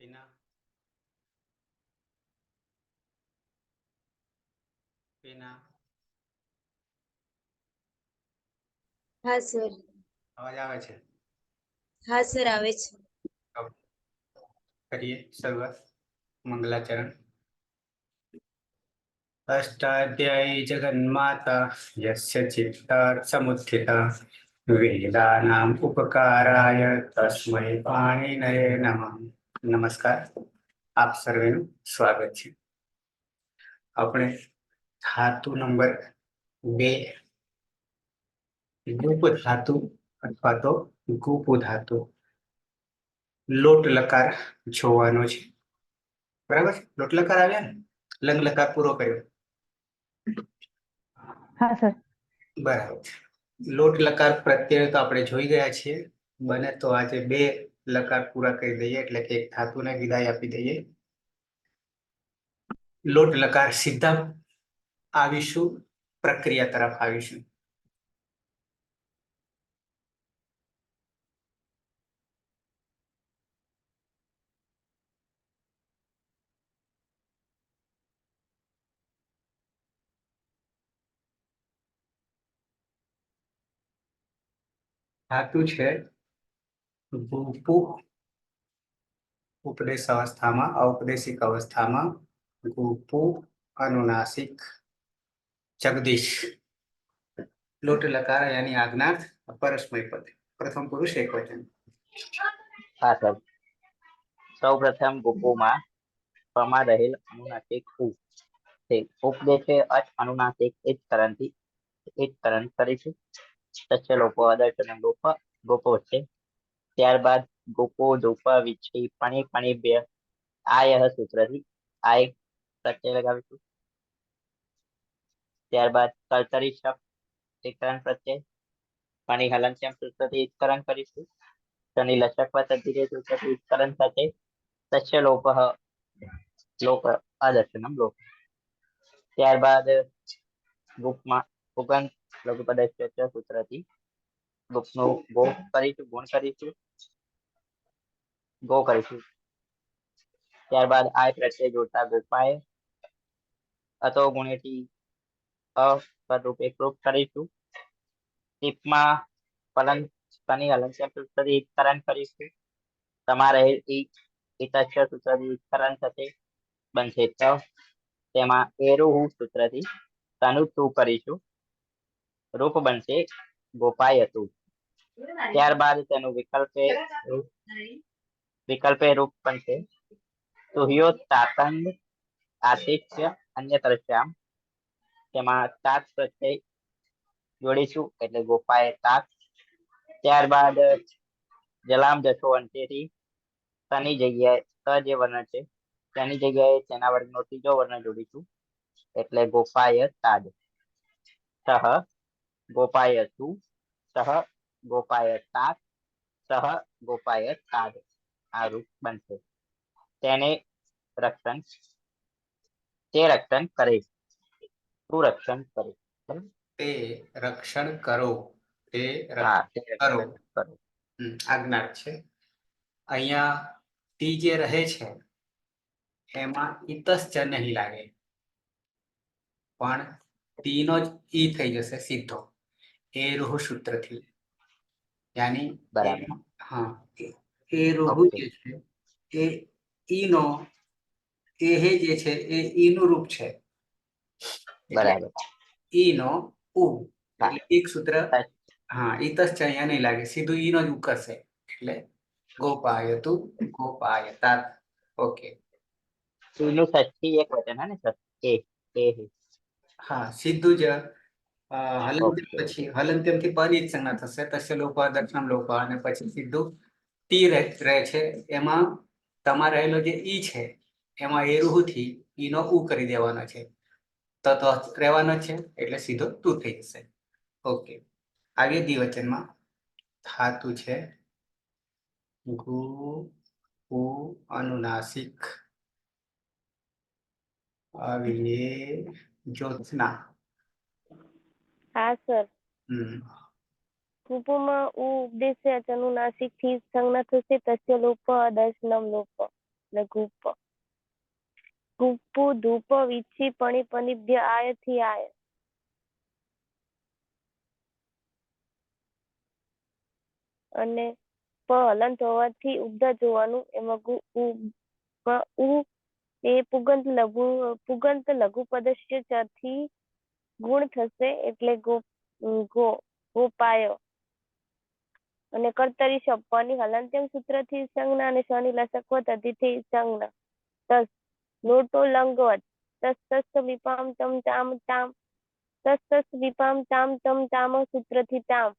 ટીના ટીના हाँ सर। અવાજ આવે છે? हाँ सर आवे છે। કરીએ શરૂઆત. મંગલાચરણ. અષ્ટાધ્યાયી જગન્માતા યસ્ય ચિત્તાર્થ સમુત્થિતા વેદાનામ ઉપકારાય તસ્મૈ પાણિનયે નમઃ. નમસ્કાર, આપ સર્વેનું સ્વાગત છે. આપણે ધાતુ નંબર 2 ગુપ ધાતુ અથવા તો ગુપ ધાતુ લોટ લકાર જોવાનો છે. બરાબર છે? લોટ લકાર આવ્યા ને, લંગ લકાર પૂરો કર્યો. હા સર. બરાબર છે. લોટ લકાર પ્રત્યય તો આપણે જોઈ ગયા છીએ. બને તો આજે 2 લકાર પૂરા કરી દઈએ, એટલે કે એક ધાતુને વિદાય આપી દઈએ. લોટ લકાર સીધા આવીશું પ્રક્રિયા તરફ આવીશું. ધાતુ છે ગુપુ. ઉપદેશ અવસ્થામાં, ઔપદેશિક અવસ્થામાં ગુપુ, અનુનાસિક, જગદીશ. લોટ લકાર યાની આજ્ઞાર્થ પરસ્મય પદ. પ્રથમ પુરુષ એકવચન. હા સર. સૌ પ્રથમ ગુપોમાં પમાં રહેલ અનુનાસિક ઉ તે ઉપદેશે અચ અનુનાસિક એક કરણ કરીશું. તસ્ય લોકો આદર્શન ગોપો છે. ત્યારબાદ ગોપો દોપા વિચ્છી પાણી બે આયહ સૂત્રથી આય પ્રત્યય લગાવીશું. ત્યારબાદ કર્તરી શબ્દ એકરણ પ્રત્યય પાણી હલનશ્યામ સૂત્રથી એકરણ કરીશું. શનિ લચક તદ્ધિરે સૂત્રથી એકરણ સાથે તસ્ય લોપ આદર્શનમ લોપ. ત્યારબાદ ગુપમાં ઉગન લઘુપદસ્ય સૂત્રથી ગુપનું ગો કરીશું, ગુણ કરીશું, ગો કરીશું. ત્યારબાદ આય પ્રત્યય જોડતા ગોપાય અતો ગુણેથી અપદરૂપ એકરૂપ કરીશું. ટીપમાં ફલન શનિ હલનશ્યામ સૂત્રથી એકરણ કરીશું. તમારે ઇતસ્ય સૂત્રથી એકરણ થશે બનશે ત. તેમાં એરુહુ સૂત્રથી તનુ તુ કરીશું. રૂપ બનશે ગોપાયતુ. ત્યારબાદ તેનું વિકલ્પે રૂપ બનશે સુહ્યો તાતંગ આતિથ્ય અન્યતરશ્યામ. તેમાં તાત પ્રત્યય જોડીશું એટલે ગોપાય તાત. ત્યારબાદ જલામ જશો અંતેથી તની જગ્યાએ ત જે વર્ણ છે તેની જગ્યાએ તેના વર્ગનો ત્રીજો વર્ણ જોડીશું એટલે ગોપાય તાદ. સહ ગોપાય તુ, સહ ગોપાય તાત, સહ ગોપાય તાદ. આ રૂપ બનશે. તેને રક્ષણ કરે. તું રક્ષણ કરે. તે રક્ષણ કરો. તે હા, તે કરો. રક્ષણ કરો. આજ્ઞાર્થ છે. અહીંયા ટી જે રહે છે એમાં ઇતશ્ચ નહીં લાગે, પણ ટી નો જ ઈ થઈ જશે સીધો એ રૂહ સૂત્રથી. યાની બરાબર. હા, એ રૂહ ઓકે. જે છે એ ઈનો એ જે છે એ ઈનું રૂપ છે. બરાબર. ઈનો ઉ હા. એટલે એક સૂત્ર. હા, ઇતશ્ચ અહીંયા નહીં લાગે, સીધું ઈનો જ ઉકરશે એટલે ગોપાયતુ, ગોપાયતાત. ઓકે. ઈનું ષષ્ઠી એક વચન હે ને સર? એ હા, સીધું જ હલંત્યમ ઓકે. પછી હલંત્યમ થી પરની જ સંજ્ઞા થશે. તસ્ય લોપ દર્શનમ લોપ અને પછી સીધું ટી રહે છે. એમાં તમારે રહેલો જે ઈ છે એમાં એ રૂહ થી ઈનો ઉ કરી દેવાનો છે. તો રહેવાનો છે એટલે સીધો તું થઈ જશે. ઓકે. આગળ દ્વિવચનમાં ધાતુ છે ગુ ઉ અનુનાસિક આવીએ જ્યોત્સના. હા સર. ગુપુમાં ઉપદેશ્ય અનુનાસિક થી સંજ્ઞા થશે તસ્ય લોપ દર્શનમ લોપ. એટલે ગૂપ. ગૂપુ ધૂપ વિચ્છી પણી પનિભ્ય આય થી આય. અને પ હલંત હોવાથી ઉબદા જોવાનું એમાં ઉ એ પુગંત લઘુ પદસ્ય થી ગુણ થશે એટલે ગોપાય. અને કર્તરી શબ્દની હલંત્યમ સૂત્રથી સંજ્ઞા અને શની લસકવત અતિથી સંજ્ઞા. તસ લોટો લંગવત તસ તસ વિપામ તમ તામ તામ તસ તસ વિપામ તામ તમ તામ સૂત્રથી તામ.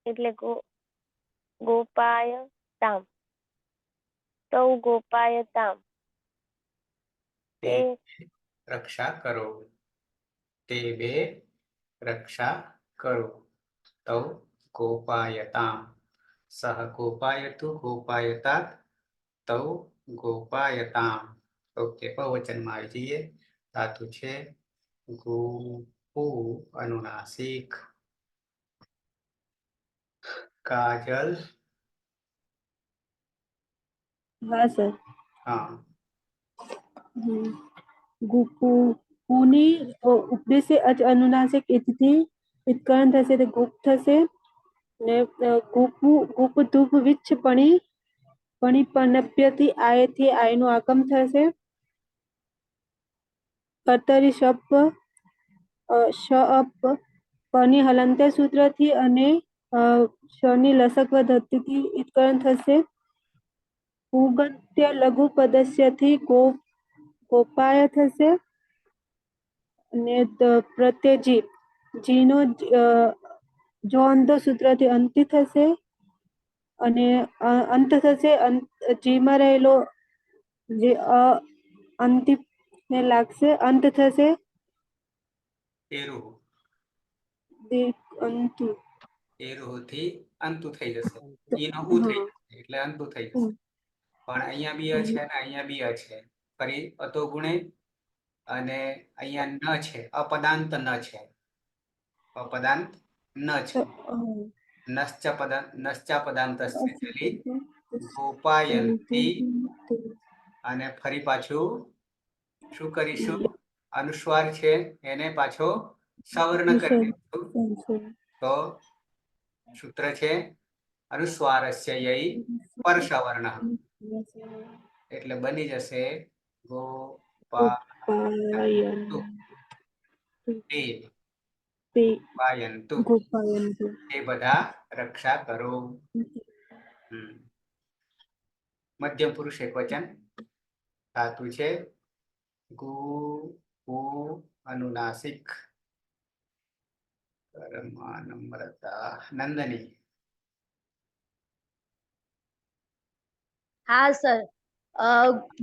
એટલે ગોપાય તામ. તૌ ગોપાય તામ. તે રક્ષા કરો. તે બે રક્ષા કરો. તૌ ગોપાયતામ. સહ ગોપાયતુ ગોપાયતાત. તૌ ગોપાયતામ. ઓકે, બહુવચનમાં આવી જઈએ. ધાતુ છે ગોપુ અનુનાસિક. કાજલ. हाँ सर। હા, गुपु पुनी उपदेश से अच अनुनासिक इति इत्करण થશે તે ગુપ થશે ને ગુપુ ગુપ ધૂપ વિચ્છ પણી પનપ્યથી આયથી આયનો આગમ થશે. કર્તરી શપ શઅપ પની હલંતે સૂત્રથી અને શની લસકવ ધતિથી ઇત્કરણ થશે. પુગંત્ય લઘુ પદસ્યથી ગોપાય થશે અને પ્રત્યજીત જીનો જોંધ સૂત્રથી અંતિ થશે અને અંત થશે. જીમાં રહેલો જે અંતિ ને લાગશે અંત થશે. એરુહ. અંતુ એરુહ થી અંતુ થઈ જશે. ઈનો ઉ થઈ જશે એટલે અંતુ થઈ જશે. પણ અહીંયા બી છે ને અહીંયા બી છે. ફરી અતો ગુણે અને અહીંયા ન છે, અપદાંત ન છે. અપદાંત ન છે. નશ્ચા પદાંતસ્ય ચલિત ગોપાયંતી. અને ફરી પાછું શું કરીશું? અનુસ્વાર છે એને પાછો સવર્ણ કરી દઈશું. તો સૂત્ર છે અનુસ્વારસ્ય યઈ પરસવર્ણ. એટલે બની જશે ગોપાયંતુ. એ બધા રક્ષા કરો. મધ્યમ પુરુષ એકવચન ધાતુ છે ગુ ઉ અનુનાસિક. નમ્રતા નંદની. હા સર.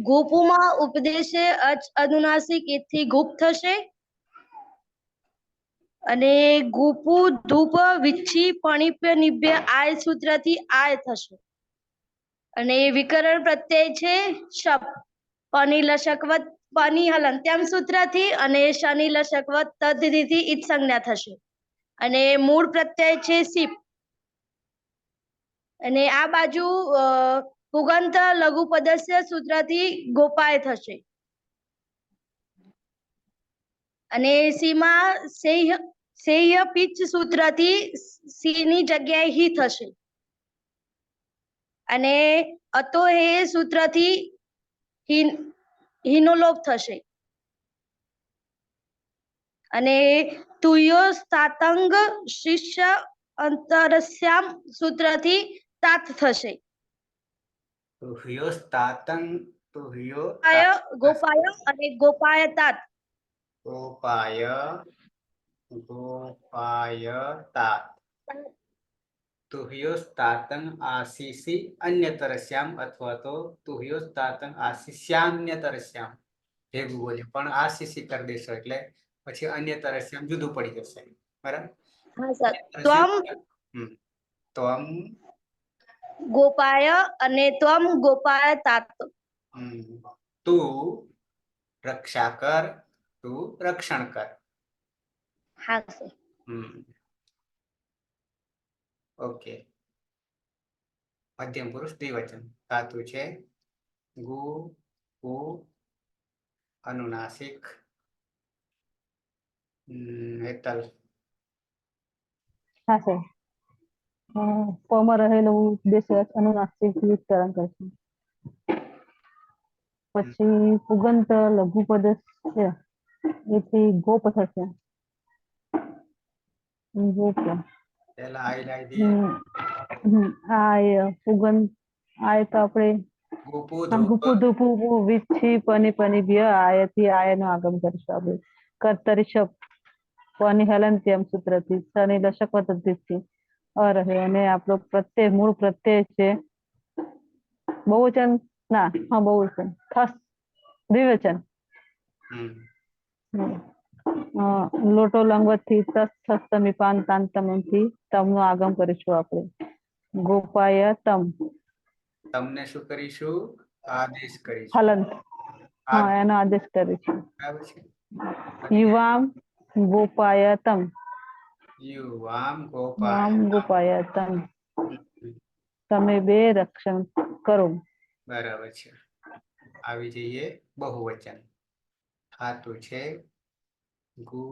ગોપુમાં ઉપદેશે અચ અનુનાસિક એથી ગુપ થશે અને ગોપુ ધૂપ વિચ્છી પણિપ્ય નિભ્ય આય સૂત્રથી આય થશે અને વિકરણ પ્રત્યય છે શપ. પની લશકવત પની હલંત્યમ સૂત્રથી અને શનિ લશકવત તદ્ધિથી ઈત સંજ્ઞા થશે અને મૂળ પ્રત્યય છે સીપ. અને આ બાજુ પુગંત લઘુ પદસ્ય સૂત્રથી ગોપાય થશે અને સીમાં સેહ્ય પિચ સૂત્રથી સી ની જગ્યાએ હી થશે અને અતો હે સૂત્રથી હીનો લોપ થશે અને તુયો સાતંગ શિષ્ય અંતરસ્યામ સૂત્રથી તાત થશે. ગોપાય અને ગોપાય તાત. ગોપાયતા. તુહ્યોસ્તાતં આશીષી અન્યતરસ્યામ અથવા તો તુહ્યોસ્તાતં આશિષ્યાન્યતરસ્યામ ભેગું બોલે પણ આશીષી કરી દેશો એટલે પછી અન્યતરસ્યામ જુદું પડી જશે. બરાબર. હા સર. ત્વમ ગોપાય અને ત્વમ ગોપાય તાત. તું રક્ષા કર, તું રક્ષણ કર. હા સર. ઓકે. મધ્યમ પુરુષ દ્વિવચન. ધાતુ છે ગુ ઉ અનુનાસિક. હેતલ. હા સર પમાં રહેલું ઉપદેશ અનુનાસિક વિસ્તરણ કરશું. પછી પુગંત લઘુપદ છે એથી ગોપ થશે. ગોપ પહેલા આઈ લાવી દઈએ. આ પુગંત આય તો આપણે ગુપુ ગુપુ ધૂપ. ધુપુ વિચ્છી પની પની ભ્ય આયથી આયનો આગમ કરીશું આપણે. કર્તરી શબ્દ પની હલંત્યમ સૂત્રથી સની લશક પદ્ધતિથી રહે અને આપણો પ્રત્યય મૂળ પ્રત્યય છે બહુવચન ના હા બહુવચન થસ દ્વિવચન. લોટો લંગવતથી તસ થસ તમીપાન તાંતમથી તમનો આગમ કરીશું આપણે. ગોપાય તમ તમને શું કરીશું? આદેશ કરીશું. હલંત એનો આદેશ કરીશું. બરાબર છે. યુવામ ગોપાય તમ યુવામ વામ ગોપાય. ગોપાય તમ તમે બે રક્ષણ કરો. બરાબર છે. આવી જઈએ બહુવચન. ધાતુ છે ગુ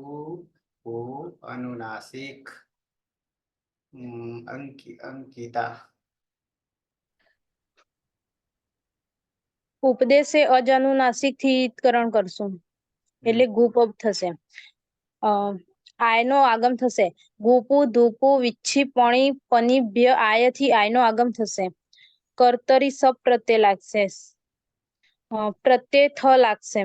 ઉ અનુનાસિક. અંકિતા. ઉપદેશે અજ અનુનાસિક થી કરણ કરશું એટલે ગુપ થશે. આયનો આગમ થશે. ગુપુ ધૂપુ વિચ્છી પણી પની ભ્ય આયથી આયનો આગમ થશે. કર્તરી સબ પ્રત્યય લાગશે. પ્રત્યય થ લાગશે.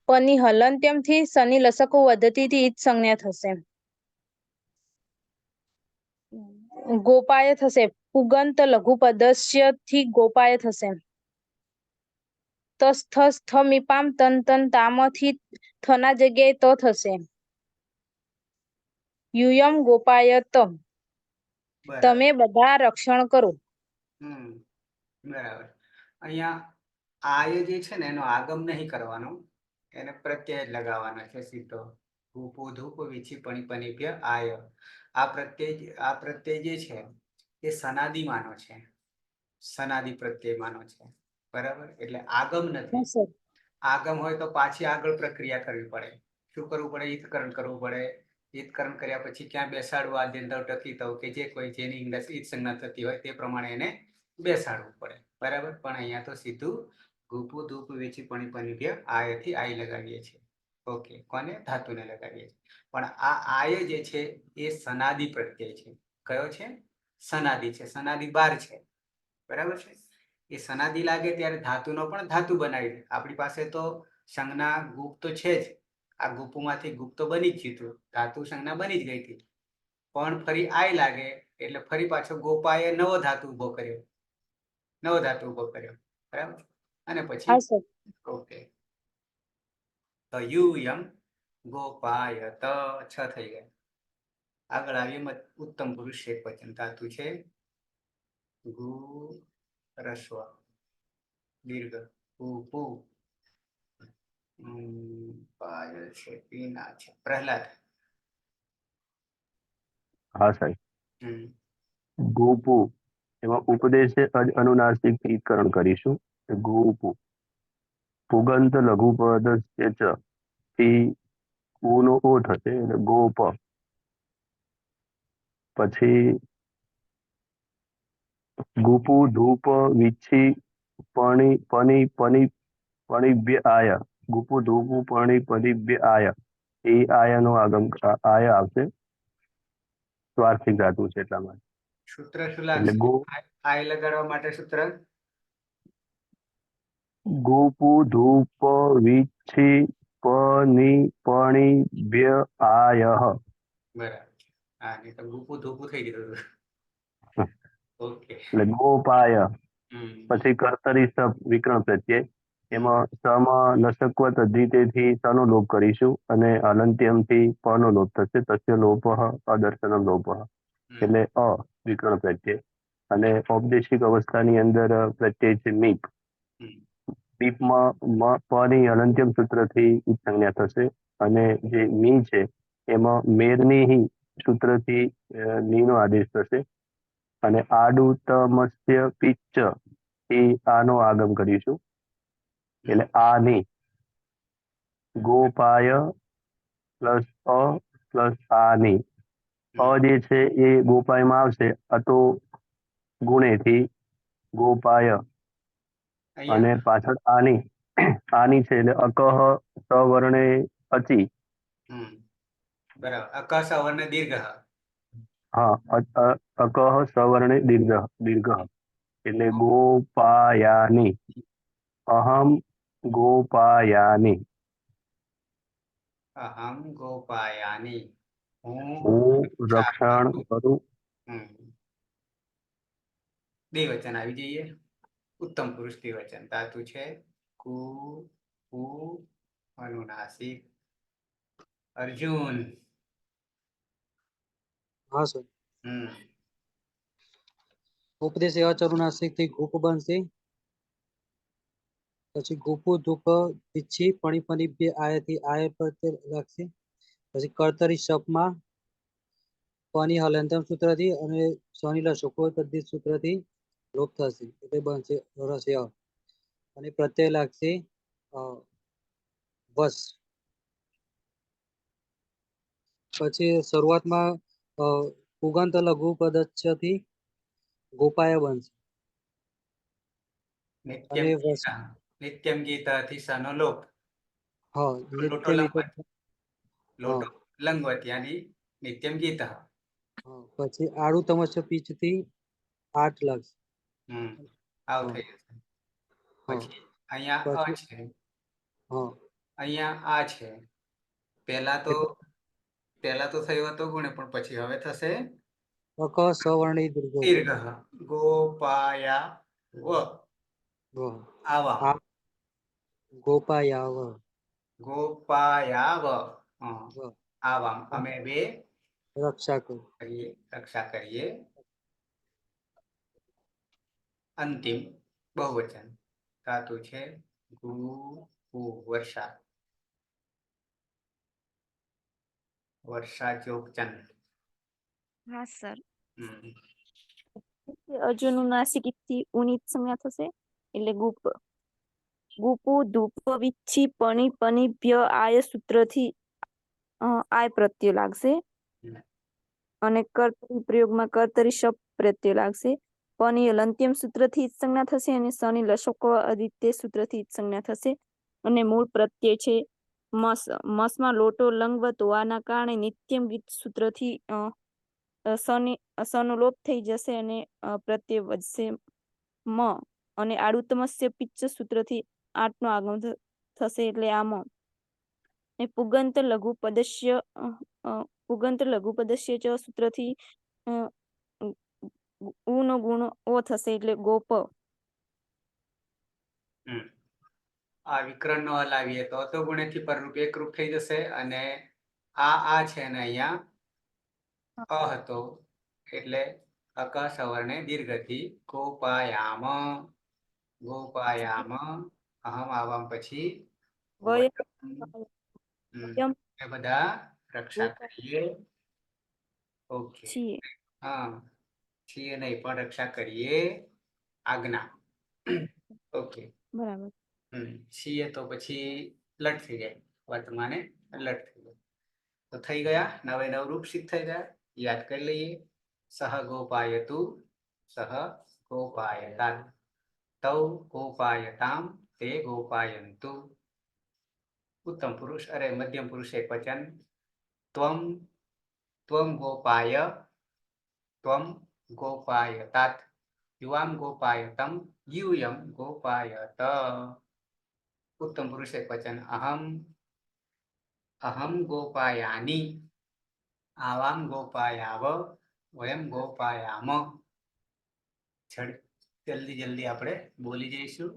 પની હલંત્યમથી સની લસકો વધતીથી ઈજ સંજ્ઞા થશે. ગોપાય થશે. પુગંત લઘુપદસ્ય થી ગોપાય થશે. તસ થસ થ મીપામ તન તન તામથી થના જગ્યાએ તો થશે. યુયમ ગોપાય તમ તમે બધા રક્ષણ કરો. બરાબર. અહીંયા આય જે છે ને એનો આગમ નહીં કરવાનો, એને પ્રત્યય જ લગાવવાનો છે સીધો. ધૂપો ધૂપ વીછી પણી પનીભ્ય આય. આ પ્રત્યય જે છે એ સનાદી માનો છે. સનાદી પ્રત્યય માનો છે. બરાબર. એટલે આગમ નથી. આગમ હોય તો પાછી આગળ પ્રક્રિયા કરવી પડે. શું કરવું પડે? ઈતકરણ કરવું પડે. ઈતકરણ કર્યા પછી ક્યાં બેસાડવું? આદ્યંત ટકી તો કે જે કોઈ જેની અંદર ઈત સંજ્ઞા થતી હોય તે પ્રમાણે એને બેસાડવું પડે. બરાબર. પણ અહીંયા તો સીધું ગુપુ ધૂપ વેચી પણી પનીભ્ય આયથી આય લગાવીએ છીએ. ઓકે. કોને? ધાતુને લગાવીએ છીએ. પણ આ આય જે છે એ સનાદી પ્રત્યય છે. કયો છે? સનાદી છે. સનાદી 12 છે. બરાબર છે. એ સનાદી લાગે ત્યારે ધાતુનો પણ ધાતુ બનાવી દે. આપણી પાસે તો સંજ્ઞા ગુપ તો છે જ. આ ગુપુમાંથી ગુપ તો બની જ ગયું. ધાતુ સંજ્ઞા બની જ ગઈ હતી. પણ ફરી આય લાગે એટલે ફરી પાછો ગોપાએ નવો ધાતુ ઉભો કર્યો. બરાબર. અને પછી ઓકે. તો યુયમ ગોપાય ત 6 થઈ ગયા. આગળ આવીએ ઉત્તમ પુરુષ એકવચન. ધાતુ છે ગુ રસ્વ દીર્ઘ પુ પાયલ છે પીના છે. પ્રહલાદ. હા સાહેબ. ગોપુ એમાં ઉપદેશે અનુનાસિક કરણ કરીશું. ગોપુ પુગંત લઘુપદ થી નો ઓ થશે એટલે ગોપ. પછી ગુપુ ધૂપ વિચ્છી પણી પની પની પણીભ્ય આય. ગુપુ ધૂપુ પણી પનીભ્ય આય. એ આયાનો આગમ આય આવશે. સ્વાર્થિક ધાતુ છે એટલા માટે. સૂત્ર શું લાગશે? આય લગાડવા માટે સૂત્ર ગોપુ ધૂપ વિચ્છી પની પણીભ્ય આય. બરાબર. હા, નહીં તો ગુપુ ધૂપુ થઈ ગયું. ઓકે. એટલે ગોપાય. પછી કર્તરી સબ વિકરણ પ્રત્યય. એમાં સમાં લસકવ તદ્ધિતેથી સનો લોપ કરીશું અને અલંત્યમથી પનો લોપ થશે. તસ્ય લોપ અદર્શન લોપ. એટલે અ વિકરણ પ્રત્યય. અને ઔપદેશિક અવસ્થાની અંદર પ્રત્યય છે મીપ. મીપમાં પની અલંત્યમ સૂત્રથી સંજ્ઞા થશે. અને જે મી છે એમાં મેરની સૂત્રથી નીનો આદેશ થશે. અને આડુતમસ્ય પિચ્ચ એ આનો આગમ કરીશું. એટલે આની ગોપાય પ્લસ અ પ્લસ આની અ જે છે એ ગોપાયમાં આવશે અતો ગુણેથી ગોપાય અને અહીંયા પાછળ આની આની છે એટલે અકહ સવર્ણે અચી. બરાબર. અક સવર્ણ દીર્ઘ. હા અકહ સવર્ણે દીર્ઘ એટલે ગોપાયાની અહમ ગોપાયાની અહમ ગોપાયાની. હું રક્ષણ કરું. દ્વિવચન આવી જઈએ. ઉત્તમ પુરુષ દ્વિવચન. ધાતુ છે કુ કુ અનુનાસિક. અર્જુન. હા સર. હમ ઉપદેશ અચરુનાસિક થી ગુપ બનશે. પછી ગુપુ ધૂપ વિચ્છી પણી પની બે આયથી આય પ્રત્યય લાગશે. પછી કર્તરી શપમાં પની હલંતમ સૂત્રથી અને સ્વની લશકો તદ્દિત સૂત્રથી લોપ થશે એટલે બનશે રસ્ય. અને પ્રત્યય લાગશે વસ. પછી શરૂઆતમાં પુગંત લઘુ પદચ્છથી ગોપાય બનશે. નિત્યમ અને વસ ગીતા. નિત્યમ ગીતાથી સનો લોપ. હા લોટો નિત્ય લંગવતી. હા લોટો લંગવતી અને નિત્યમ ગીતા. હા પછી આડું તમસ્ય પીચથી 8 લાગશે. આવું હા થઈ જશે. હા પછી અહીંયા અ પછી છે, હા અહીંયા આ છે. પહેલા તો થયું હતો ગુણે, પણ પછી હવે થશે અક સવર્ણી દીર્ઘ દીર્ઘ. ગોપાયા વ આવા. આ ગોપાયાવ ગોપાયાવ આવામ. અમે બે રક્ષા કરો. કરીએ, રક્ષા કરીએ. અંતિમ બહુવચન. ધાતુ છે ગુ વર્ષા. વર્ષા ચોકચન. હા સર. હમ અજનુનાસિક થી ઉનિત સંજ્ઞા થશે એટલે ગુપ. ગુપુ ધૂપ વિચ્છી પણી પનિભ્ય આય સૂત્રથી આય પ્રત્યય લાગશે. અને કર્તરી પ્રયોગમાં કર્તરી શબ્દ પ્રત્યય લાગશે. પની અંત્યમ સૂત્રથી જ સંજ્ઞા થશે અને સની લશકો અદિત્ય સૂત્રથી જ સંજ્ઞા થશે. અને મૂળ પ્રત્યય છે મસ. મસમાં લોટો લંગવત હોવાના કારણે નિત્યમ ગીત સૂત્રથી સનો લોપ થઈ જશે અને પ્રત્યય વધશે મ. અને આડુતમસ્ય પિચ્ચ સૂત્રથી 8 નો આગમ થશે એટલે આમ. પુગંત લઘુ પદસ્ય ચ સૂત્રથી ઉ નો ગુણ ઓ થશે એટલે ગોપ. આ વિકરણ નો હલાવીએ તો અતો ગુણેથી પરરૂપ એકરૂપ થઈ જશે. અને આ છે ને અહીંયા અ હતો એટલે અક સવર્ણે દીર્ઘથી ગોપાયામ. ગોપાયામ. અહમ આવામ પછી વયમ એ બધા રક્ષા કરીએ. ઓકે. છીએ. હા, છીએ નહીં પણ રક્ષા કરીએ આજ્ઞા. ઓકે. બરાબર. છીએ તો પછી લટ થઈ જાય. વર્તમાને લટ થઈ જાય. તો થઈ ગયા. નવે નવ રૂપ સિદ્ધ થઈ ગયા. યાદ કરી લઈએ. સહ ગોપાયતુ સહ ગોપાયતા તૌ ગોપાયતામ તે ગોપાયંતુ. ઉત્તમ પુરુષ અરે મધ્યમ પુરુષ એકવચન. ત્વમ ગોપાય ત્વમ ગોપાયતાત યુવામ ગોપાયતમ યુયમ ગોપાયત. ઉત્તમ પુરુષ એકવચન. અહમ ગોપાયાની આવામ ગોપાયાવ વયમ ગોપાયામ. જલ્દી આપણે બોલી જઈશું.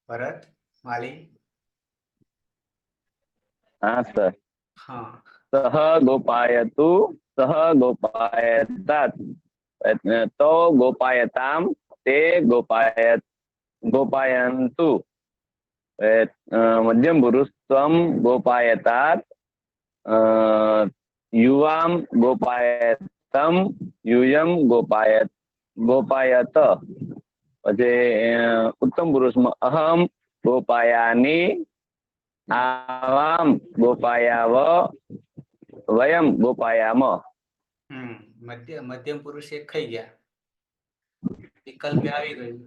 ભરત, માળી. હા સર. હા. સહ ગોપાયતુ સહ ગોપાયતાત તો ગોપાયતામ તે ગોપાયંતુ. મધ્યમ પુરુષ ત્વમ ગોપાયતાત યુવામ ગોપાયતમ યુયમ ગોપાયત ગોપાયત. પછી ઉત્તમ પુરુષમાં અહમ ગોપાયાની, આવામ ગોપાયાવ, વયમ ગોપાયામ. મધ્યમ પુરુષ એક ખાઈ ગયા, વિકલ્પ આવી ગયું.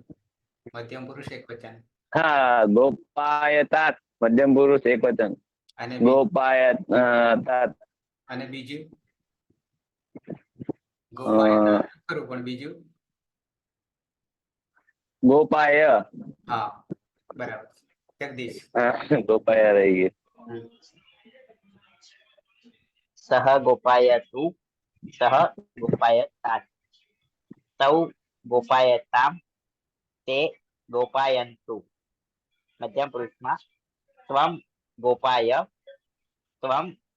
મધ્યમ પુરુષ એક વચન હા, ગોપાયતાત મધ્યમ પુરુષ એક વચન. અને ગોપાયતાત અને બીજું ગોપાય ખરું, પણ બીજું ગોપાય. હા બરાબર. જગદીશ. ગોપાય રહી ગઈ. સહ ગોપાયતુ સહ ગોપાયતાત તૌ ગોપાયતામ તે ગોપાયંતુ. મધ્યમ પુરુષમાં ત્વમ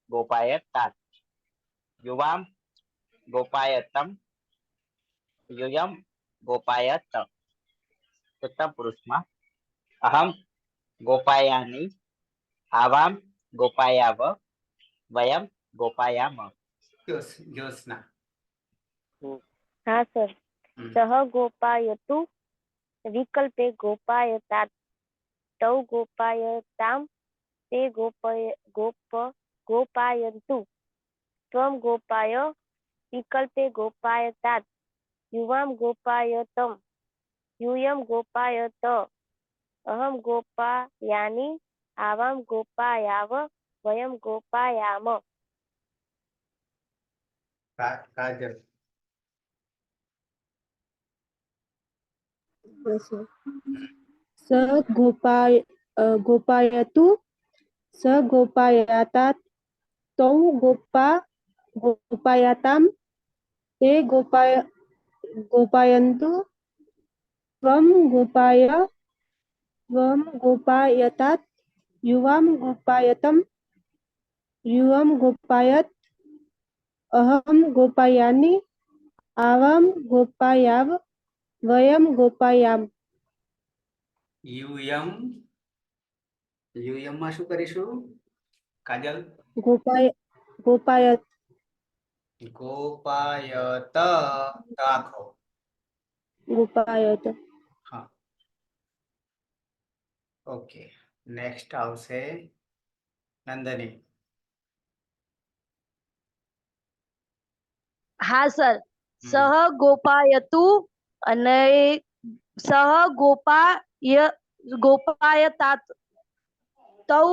ગોપાયતાત યુવામ ગોપાયતમ યુયમ ગોપાયત. ઉત્તમ પુરુષમાં અહમ ગોપાયાની, આવામ ગોપાયાવ, વયમ ગોપાયામ. જ્યોત્સના. હા સર. સહ ગોપાયતુ વિકલ્પે ગોપાયતાત તૌ ગોપાયતામ તે ગોપાયંતુ. ત્વમ ગોપાય વિકલ્પે ગોપાયતાત યુવામ ગોપાયતમ યુયમ ગોપાયત. અહમ ગોપાયાની, આવામ ગોપાયાવ, વયમ ગોપાયામ. કાજલ. स गोपायतु स गोपायातात तौ गोपायाताम ते गोपायन्तु त्वं गोपायतात युवां गोपायतम युवं गोपायत. अहम गोपायानि, आवां गोपायाव, वयम गोपायाम. યુયમ. યુયમ માં શું કરીશું કાજલ? गोपायत. ગોપાયત આખો. गोपायत. હા ઓકે. નેક્સ્ટ આવશે નંદની. હા સર. સહ ગોપાયતુ અને સહ ગોપાયતાત તૌ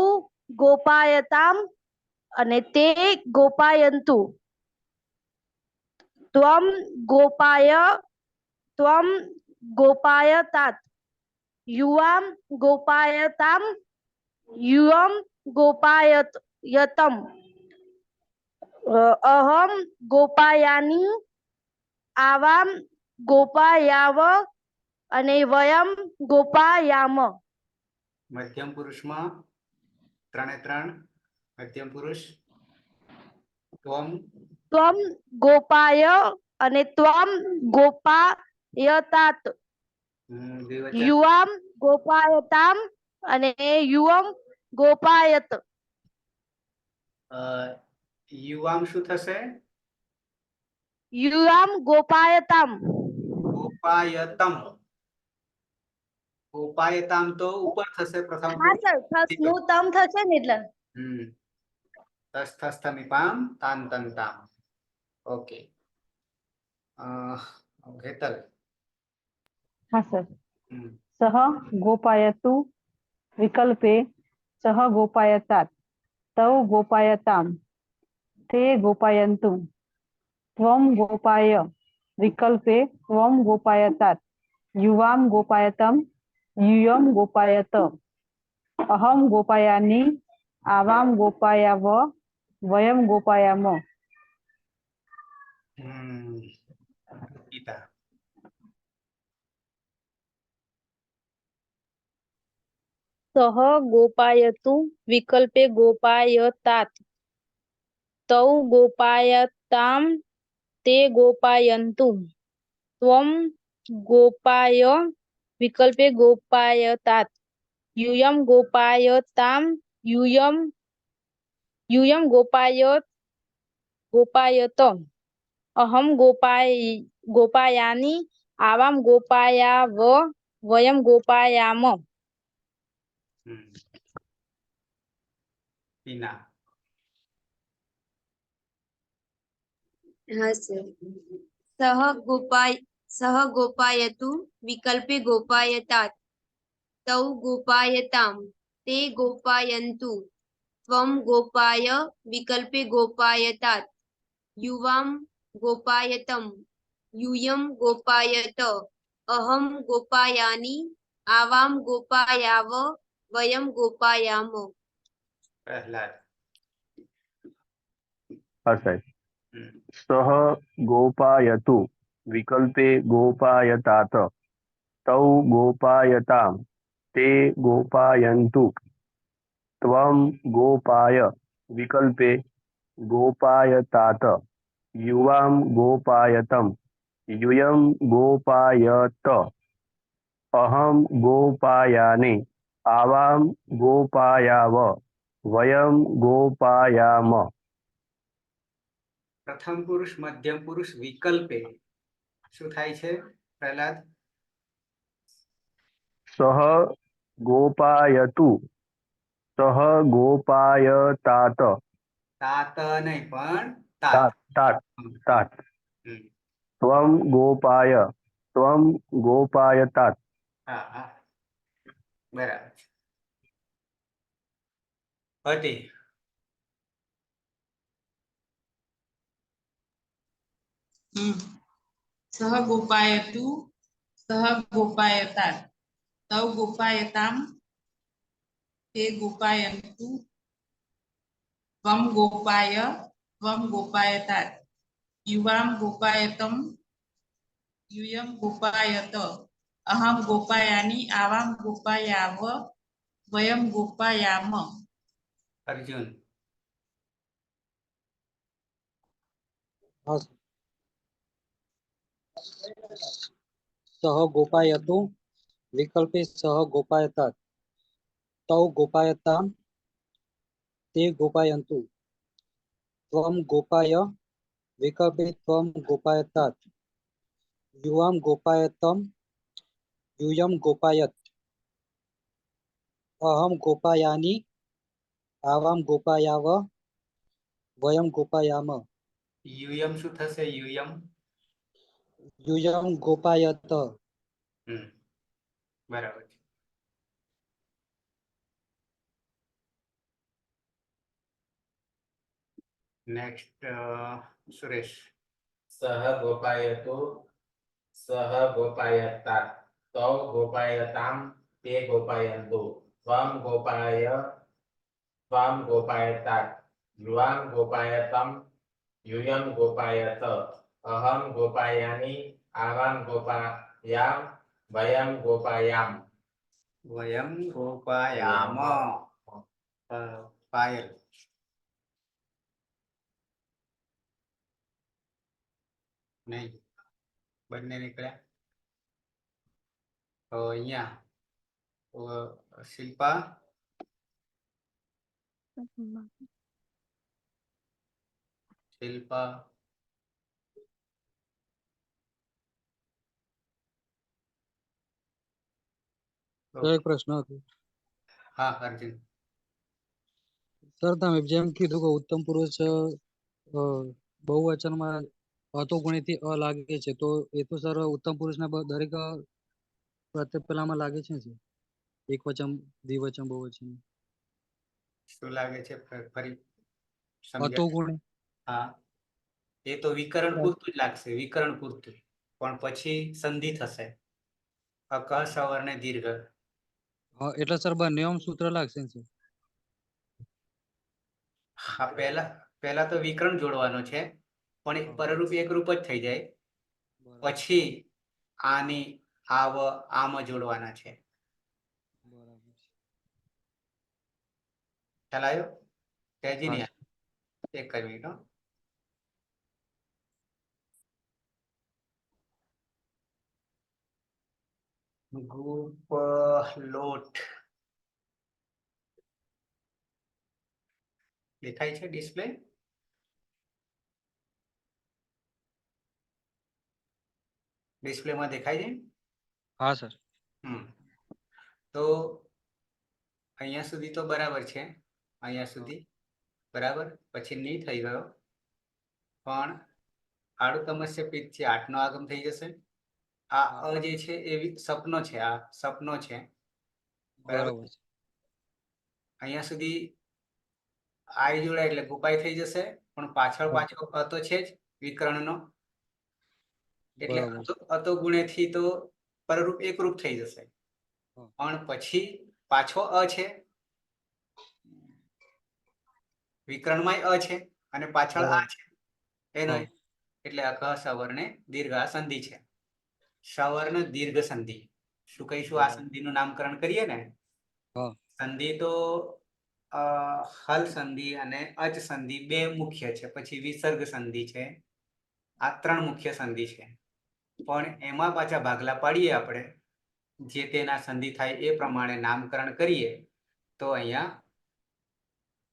ગોપાયતામ અને તે ગોપાયંતુ. ત્વમ ગોપાયતાત યુવામ ગોપાયતામ યુયમ ગોપાયતમ. અહમ ગોપાયાની, આવામ ગોપાયાવ અને વયમ ગોપાયામ. મધ્યમ પુરુષમાં 3 મધ્યમ પુરુષ. ત્વમ ગોપાય અને ત્વમ ગોપાયતાત યુવામ ગોપાયતામ અને યુવમ ગોપાયત. યુવામ શું થશે? યુવામ ગોપાયતામ. ગોપાયતમ. ગોપાયતામ તો ઉપર થશે પ્રથમ. હા સર, ફર્સ્ટ નું તમ થશે ને એટલે. તસ્થસ્થમિપામ તાંતંતામ. ઓકે. હેતલ. हाँ सर. सह गोपायतु विकल्पे सह गोपायतात तौ गोपायताम ते गोपायन्तु त्वं गोपाय विकल्पे त्वं गोपायतात युवां गोपायतम यूयं गोपायत. अहम गोपायानि, आवां गोपायाव, वयं गोपायाम. गीता. सह गोपायतु विकल्पे गोपायतात तौ गोपायताम ते गोपायन्तु त्वं गोपाय विकल्पे गोपायतात यूयं गोपायताम यूयं गोपायत. अहम गोपायानि, આવામ ગોપાયા વયમ ગોપાયામ. ટીના. हाँ सर। सह गोपायतु विकल्पे गोपायतात् तौ गोपायताम् ते गोपायन्तु त्वं गोपाय विकल्पे गोपायतात् युवां गोपायतम् यूयं गोपायत अहं गोपायानि आवां गोपायाव वयं गोपायाम। प्रहलाद. હા સાહેબ. સહ ગોપાયતુ વિકલ્પે ગોપાયતાત તૌ ગોપાયતામ તે ગોપાયन्तु ત્વમ ગોપાય વિકલ્પે ગોપાયતાત યુવામ ગોપાયતમ यूयं गोपायत अहं गोपायानि आवां गोपायाव वयं गोपायाम। પ્રથમ પુરુષ મધ્યમ પુરુષ વિકલ્પે શું થાય છે પ્રહલાદ? सह गोपायतु सह गोपायतात તાત નહીં પણ तात. तात तात तात હમ. त्वं गोपाय त्वं गोपायतात। હા હા બરાબર છે. હતી. सह गोपायतु सह गोपायतात् तौ गोपायताम् ते गोपायन्तु त्वं गोपायतात् युवां गोपायतम् यूयं गोपायत अहं गोपायानि आवां गोपायाव वयं गोपायाम। અર્જુન. हाँ सर। सह गोपायतु विकल्पे सह गोपायतात् तौ गोपायताम् ते गोपायन्तु त्वं गोपाय विकल्पे त्वं गोपायतात् युवां गोपायतम् यूयं गोपायत अहं गोपायानि आवां गोपायाव वयं गोपायाम। યુયમ શું થશે? યુયમ. यूयं गोपायत। બરાબર છે. નેક્સ્ટ સુરેશ. સહ ગોપાયતો સહ ગોપાયતા તૌ ગોપાયતામ તે ગોપાયન્તુ ત્વમ ગોપાયતાત યુવામ ગોપાયતમ यूयं गोपायत अहं गोपायानि आवां गोपायाम वयं गोपायाम। વયમ ગોપાયામ. પાયલ. નહીં બંને નીકળ્યા. તો અહીંયા શિલ્પા. શિલ્પા. એક પ્રશ્ન હતો. હા અર્જુન. સર તમે જેમ કીધું કે ઉત્તમ પુરુષ બહુવચનમાં હતો ગુણીથી અ લાગે છે તો એ તો સર ઉત્તમ પુરુષના દરેક પ્રત્યય પેલામાં લાગે છે સર એકવચન દ્વિવચન બહુવચન. શું લાગે છે ફરી હતો સમજાય? ગુણી. હા એ તો વિકરણ પૂરતું જ લાગશે, વિકરણ પૂરતું. પણ પછી સંધિ થશે અક સવર્ણ દીર્ઘ. હા એટલે સર બંને સૂત્ર લાગશે ને સર. હા પહેલા તો વિકરણ જોડવાનો છે પણ એક પરરૂપ એકરૂપ જ થઈ જાય. પછી આની આવ આમ જોડવાના છે. ખ્યાલ આવ્યો? તેજી નહીં એક મિનિટ. ગ્રુપ લોટ દેખાય છે ડિસ્પ્લે? ડિસ્પ્લેમાં દેખાય છે? હા સર. તો અહીંયા સુધી તો બરાબર છે, અહીંયા સુધી બરાબર, પછી ની થઈ ગયો, પણ આડું તમસ્ય પિત્તથી 8નો આગમ થઈ જશે. આ અ જે છે એ સપનો છે, આ સપનો છે, બરાબર. બરાબર. અહીંયા સુધી આઈ જોડાય એટલે ગુપાઈ થઈ જશે, પણ પાછળ પાછો અ તો છે જ વિકર્ણનો, એટલે બરાબર. અતો ગુણેથી તો પરરૂપ એકરૂપ થઈ જશે. પણ પછી પાછો અ છે, વિકર્ણમાંય અ છે અને પાછળ આ છે, એનો એટલે અકહ સવર્ણે દીર્ઘ સંધિ છે. સવર્ણ દીર્ઘ સંધિ શું કહીશું? આ સંધિનું નામકરણ કરીએ ને, સંધિ તો હલ સંધિ અને અચ સંધિ બે મુખ્ય છે, પછી વિસર્ગ સંધિ છે, આ 3 મુખ્ય સંધિ છે. પણ એમાં પાછા ભાગલા પાડીએ આપણે, જે તેના સંધિ થાય એ પ્રમાણે નામકરણ કરીએ તો અહીંયા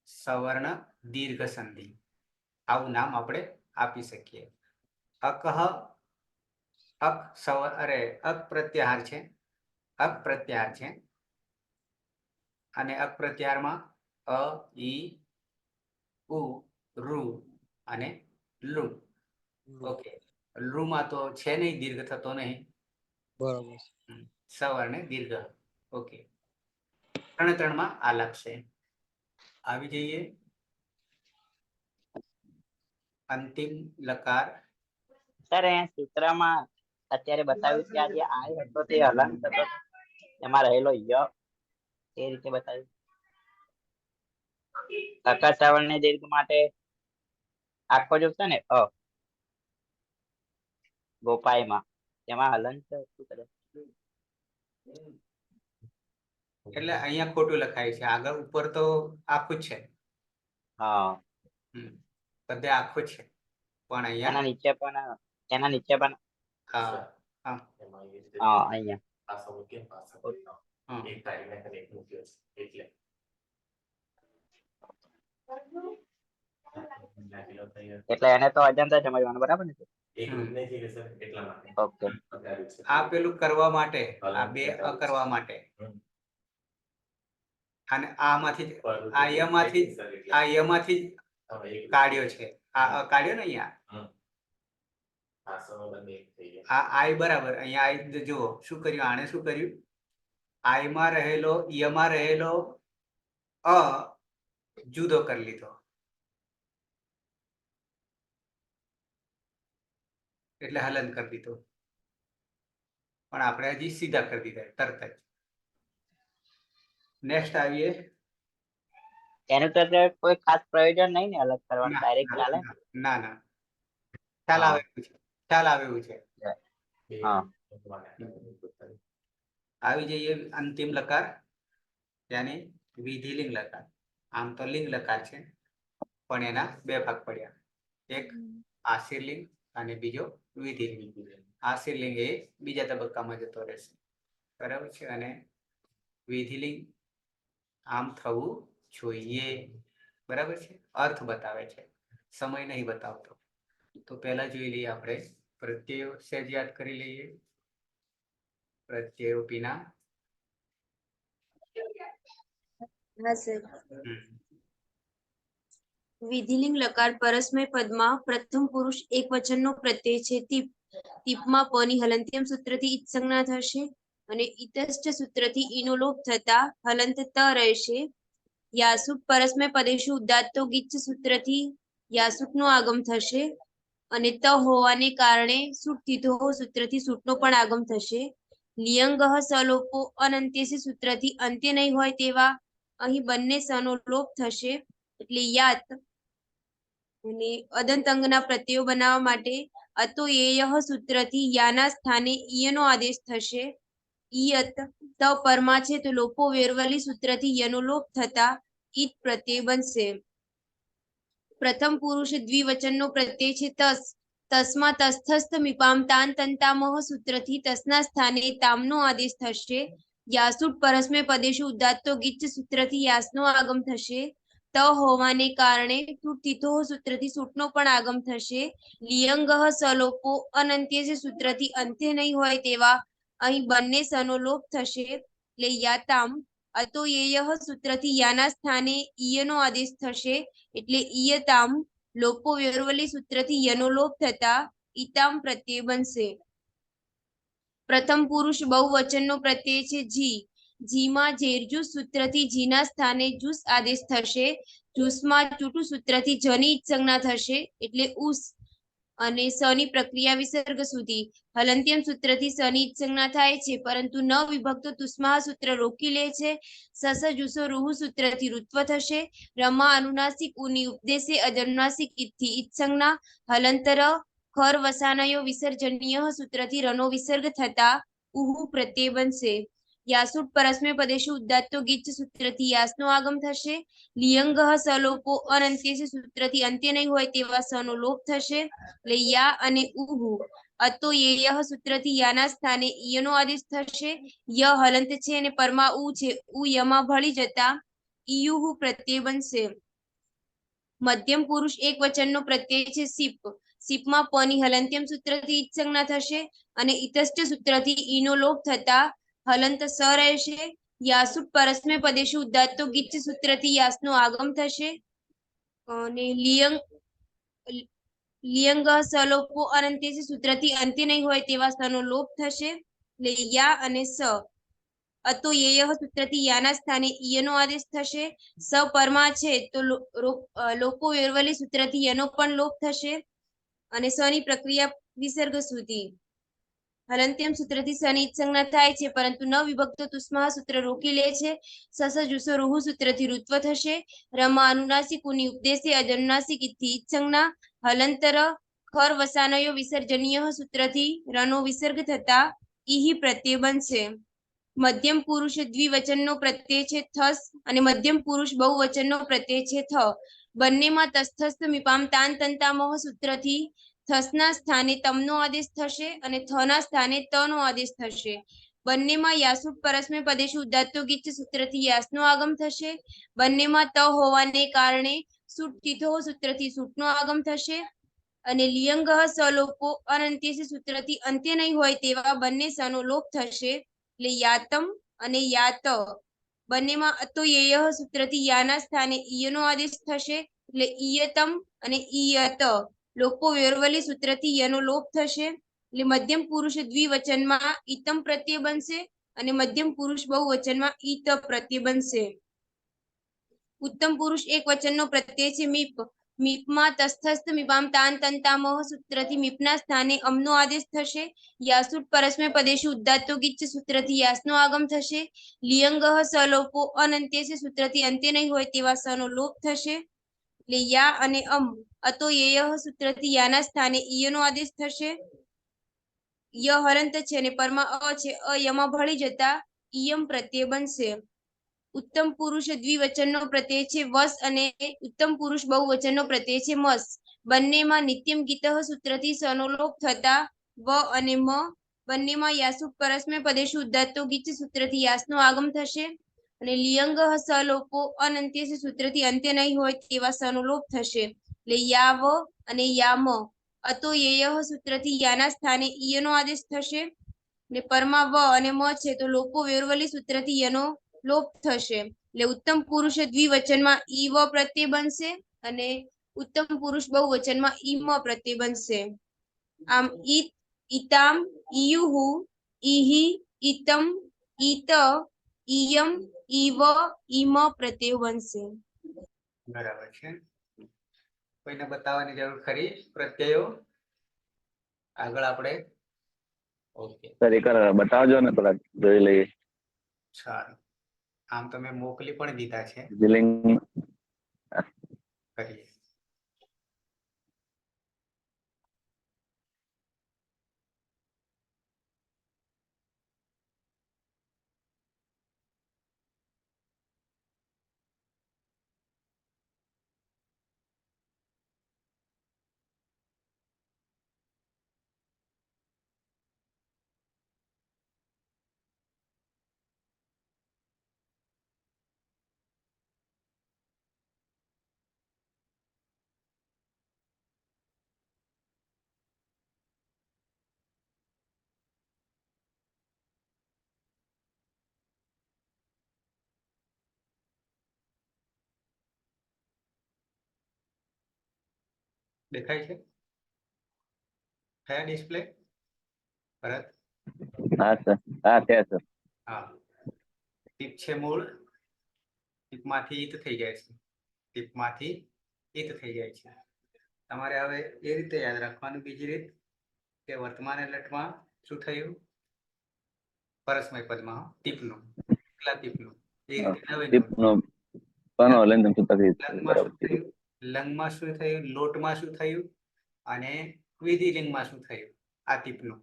સવર્ણ દીર્ઘ સંધિ આવું નામ આપણે આપી શકીએ. અકહ અક પ્રત્યાહાર છે, અક પ્રત્યાહાર છે, અને અક પ્રત્યાહારમાં અ, ઈ, ઉ, રૂ અને લુ. ઓકે, લુમાં તો છે નહીં, દીર્ઘ થતો નહીં. બરાબર. સવર્ણ દીર્ઘ. ઓકે, 3 આ લાગશે. આવી જઈએ અંતિમ લકાર. સર અહીંયા સૂત્રમાં અત્યારે બતાવ્યું કે આ જે આય હતો તે હલન થતો, એમાં રહેલો ય એ રીતે બતાવ્યું. અકહ સવર્ણ દીર્ઘ માટે આખો જો છે ને અ ગોપાઈમાં, તેમાં હલન છે શું કરે? એટલે અહીંયા ખોટું લખાય છે, આગળ ઉપર તો આખું જ છે. હા, બધે આખું છે, પણ અહીંયા એના નીચે પણ હા અહીંયા એટલે એને તો અજંતા સમજવાનું, બરાબર ને? ઓકે. આ પેલું કરવા માટે, આ બે અ કરવા માટે, અને આમાંથી આ યમાંથી કાઢ્યો છે, આ અ કાઢ્યો ને અહીંયા, આ આઈ બરાબર. અહીંયા આઈ જુઓ શું કર્યું, આને શું કર્યું, આઈમાં રહેલો યમાં રહેલો અ જુદો કરી લીધો, એટલે હલન કરી દીધું. પણ આપણે હજી સીધા કરી દીધા તરત જ. નેક્સ્ટ આવીએ. એનું તો કોઈ ખાસ પ્રયોજન નહીં ને અલગ કરવાનું, ડાયરેક્ટ ચાલે. ના ના, ખ્યાલ આવે એવું છે, ખ્યાલ આવે એવું છે. હા, આવી જઈએ અંતિમ લકાર, યાની વિધિલિંગ લકાર. આમ તો લિંગ લકાર છે, પણ એના બે ભાગ પડ્યા, એક આશીર્લિંગ અને બીજો વિધિલિંગ. આશીર્લિંગ એ બીજા તબક્કામાં જતો રહેશે, બરાબર છે, અને વિધિલિંગ આમ થવું જોઈએ, બરાબર છે. અર્થ બતાવે છે, સમય નહીં બતાવતો. તો પહેલા જોઈ લઈએ આપણે પ્રત્યયો, સહેજ યાદ કરી લઈએ. પ્રત્યયો પીના હા સર. વિધિલિંગ લકાર પરસ્મય પદમાં પ્રથમ પુરુષ એક વચનનો પ્રત્યય છે. ટીપમાં પ ની હલંત્યમ સૂત્રથી ઈત સંજ્ઞા થશે, અને ઈતષ્ટ સૂત્રથી ઈનો લોપ થતા હલંત ત રહેશે. યાસુટ પરસ્મય પદેશુ ઉદાત્તો ગિચ્છ સૂત્રથી યાસુટનો આગમ થશે, અને ત હોવાને કારણે સુટ થીધો સૂત્રથી સૂટનો પણ આગમ થશે. લિયંગઃ સલોપો અનંત્યસી સૂત્રથી અંત્ય નહીં હોય તેવા અહીં બંને સનો લોપ થશે, એટલે યાત. અને અદંત અંગના પ્રત્યયો બનાવવા માટે અતો એયહ સૂત્રથી યાના સ્થાને ઈયનો આદેશ થશે. ઈયત ત પરમાં છે તો લોપો વેરવલી સૂત્રથી યનો લોપ થતા ઈત પ્રત્યય બનશે. પ્રથમ પુરુષ દ્વિવચનનો પ્રત્યય છે તસ. તસ્માં તસ્થસ્થ મીપામ તાન તંતામહ સૂત્રથી તસના સ્થાને તામનો આદેશ થશે. યાસુટ પરસ્મય પદેશુ ઉદાત્તો ગિચ્છ સૂત્રથી યાસનો આગમ થશે. ત હોવાને કારણે તૂટ તિથો સૂત્રથી સૂટનો પણ આગમ થશે. લિયંગઃ સલોપો અનંત્ય છે સૂત્રથી અંત્ય નહીં હોય તેવા અહીં બંને સનો લોપ થશે. એટલે યાતામ અતો યેયઃ સૂત્રથી યાના સ્થાને ઈયનો આદેશ થશે. એટલે ઈયતામ લોપો વ્યવર્વલી સૂત્રથી યનો લોપ થતા ઈતામ પ્રત્યય બનશે. પ્રથમ પુરુષ બહુવચનનો પ્રત્યય છે જી. જીમાં જેરજુસ સૂત્રથી જીના સ્થાને જુસ આદેશ થશે. જુસમાં ચૂટુ સૂત્રથી જની સંજ્ઞા થશે એટલે ઉસ. અને સની પ્રક્રિયા વિસર્ગ સુધી હલંત્યમ સૂત્રથી સની સંજ્ઞા થાય છે, પરંતુ ન વિભક્તો તુસ્માહ સૂત્ર રોકી લે છે. સસ જુસો રૂહુ સૂત્રથી ઋત્વ થશે. રમા અનુનાસિક ઉની ઉપદેશે અજનુનાસિક ઇત્થી ઇત સંજ્ઞા. હલંતર ખર વસાનયો વિસર્જનીય સૂત્રથી રનો વિસર્ગ થતા ઉહુ પ્રત્યય બનશે. યાસુટ પરસ્મય પદેશુ ઉદાત્તો ગીચ સૂત્રથી યાસનો આગમ થશે. લિયંગઃ સલોપો અનંત્ય છે સૂત્રથી અંત્ય નહીં હોય તેવા સનો લોપ થશે. એટલે યા અને ઉહુ. અતો યેયઃ સૂત્રથી યાના સ્થાને ઈયનો આદેશ થશે. ય હલંત છે અને પરમાં ઉ છે. ઉ યમાં ભળી જતા ઈયુહુ પ્રત્યય બનશે. મધ્યમ પુરુષ એક વચનનો પ્રત્યય છે સીપ. સીપમાં પની હલંત્યમ સૂત્રથી ઈત સંજ્ઞા થશે અને ઇતષ્ટ સૂત્રથી ઈનો લોપ થતા હલંત સ રહેશે. યાસુટ પરસ્મય પદેશુ ઉદાત્તો ગીચ સૂત્રથી યાસનો આગમ થશે. અને લિયંગઃ સલોપો અનંત્ય છે સૂત્રથી અંત્ય નહીં હોય તેવા સનો લોપ થશે. એટલે યા અને સ. અતો યેયઃ સૂત્રથી યાના સ્થાને ઈયનો આદેશ થશે. સ પરમાં છે તો લોપો વ્યવર્વલી સૂત્રથી યનો પણ લોપ થશે. અને સની પ્રક્રિયા વિસર્ગ સુધી હલંત્યમ સૂત્રથી સની ઈત સંજ્ઞા થાય છે, પરંતુ ન વિભક્તો તુસ્માહ સૂત્ર રોકી લે છે. સસ જુસો રૂહુ સૂત્રથી ઋત્વ થશે. રમા અનુનાસિક ઉની ઉપદેશે અજનુનાસિક ઇત્થી ઈત સંજ્ઞા. હલંતર ખર વસાનયો વિસર્જનીય સૂત્રથી રનો વિસર્ગ થતા ઈહી પ્રત્યય બનશે. મધ્યમ પુરુષ દ્વિવચનનો પ્રત્યય છે થસ અને મધ્યમ પુરુષ બહુવચનનો પ્રત્યય છે થ. બંનેમાં તસ્થસ્થ મીપામ તાન તંતામહ સૂત્રથી થસના સ્થાને તમનો આદેશ થશે અને થના સ્થાને તનો આદેશ થશે. બંનેમાં યાસુટ પરસ્મય પદેશુ ઉદાત્તો ગીચ સૂત્રથી યાસનો આગમ થશે. બંનેમાં ત હોવાને કારણે સૂટ તિથો સૂત્રથી સૂટનો આગમ થશે. અને લિયંગઃ સલોપો અનંત્ય છે સૂત્રથી અંત્ય નહીં હોય તેવા બંને સનો લોપ થશે. એટલે યાતમ અને યાત. બંનેમાં અતો યેયઃ સૂત્રથી યાના સ્થાને ઈયનો આદેશ થશે. એટલે ઈયતમ અને ઈયત. લોપો વ્યવર્વલી સૂત્રથી યનો લોપ થશે. એટલે મધ્યમ પુરુષ દ્વિવચનમાં ઈતમ પ્રત્યય બનશે અને મધ્યમ પુરુષ બહુવચનમાં ઈત પ્રત્યય બનશે. ઉત્તમ પુરુષ એક વચનનો પ્રત્યય છે મીપ. મીપમાં તસ્થસ્થ મીપામ તાન તંતામહ સૂત્રથી મીપના સ્થાને અમનો આદેશ થશે. યાસુટ પરસ્મય પદેશુ ઉદાત્તો ગીચ સૂત્રથી યાસનો આગમ થશે. લિયંગઃ સલોપો અનંત્ય છે સૂત્રથી અંત્ય નહીં હોય તેવા સનો લોપ થશે. એટલે યા અને અમ. અતો યેયઃ સૂત્રથી યાના સ્થાને ઈયનો આદેશ થશે. ય હલંત છે અને પરમાં અ છે. અ યમાં ભળી જતા ઈયમ પ્રત્યય બનશે. ઉત્તમ પુરુષ દ્વિવચનનો પ્રત્યય છે વસ અને ઉત્તમ પુરુષ બહુવચનનો પ્રત્યય છે મસ. બંનેમાં નિત્યમ ગીતઃ સૂત્રથી સનો લોપ થતા વ અને મ. બંનેમાં યાસુટ પરસ્મય પદેશુ ઉદાત્તો ગીચ સૂત્રથી યાસનો આગમ થશે. અને લિયંગઃ સલોપો અનંત્ય છે સૂત્રથી અંત્ય નહીં હોય તેવા સનો લોપ થશે. એટલે યાવ અને યામ. અતો યેયઃ સૂત્રથી યાના સ્થાને ઈયનો આદેશ થશે. ને પરમાં વ અને મ છે તો લોપો વ્યવર્વલી સૂત્રથી યનો લોપ થશે. એટલે ઉત્તમ પુરુષ દ્વિવચનમાં ઈ વ પ્રત્યય બનશે અને ઉત્તમ પુરુષ બહુવચનમાં ઈમ પ્રત્યય બનશે. આમ ઈત ઈતામ ઈયુહુ ઈહી ઈતમ ઈત ઈયમ ઈવ ઈમ પ્રત્યય બનશે. બરાબર છે. કોઈને બતાવવાની જરૂર ખરી પ્રત્યયો? આગળ આપણે ઓકે સર એક બતાવજો ને થોડા જોઈ લઈએ. સારું. આમ તમે મોકલી પણ દીધા છે, લિંક કરીએ. દેખાય છે? થયા ડિસ્પ્લે? ભરત? હા સર, હા છે સર. હા, ટીપ છે મૂળ, ટીપમાંથી ઈત થઈ જાય છે, ટીપમાંથી ઈત થઈ જાય છે. તમારે હવે એ રીતે યાદ રાખવાનું. બીજી રીત કે વર્તમાન એલર્ટમાં શું થયું? પરસ્મય પદમાં ટીપનું, એકલા ટીપનું. એ રીતે નવે નવું. ટીપનો પણ હલનચલન સૂત્રથી લંગમાં બરાબર શું છે. થયું? લંગમાં શું થયું? લોટમાં શું થયું? અને વિધિલિંગમાં શું થયું? આ ટીપનું.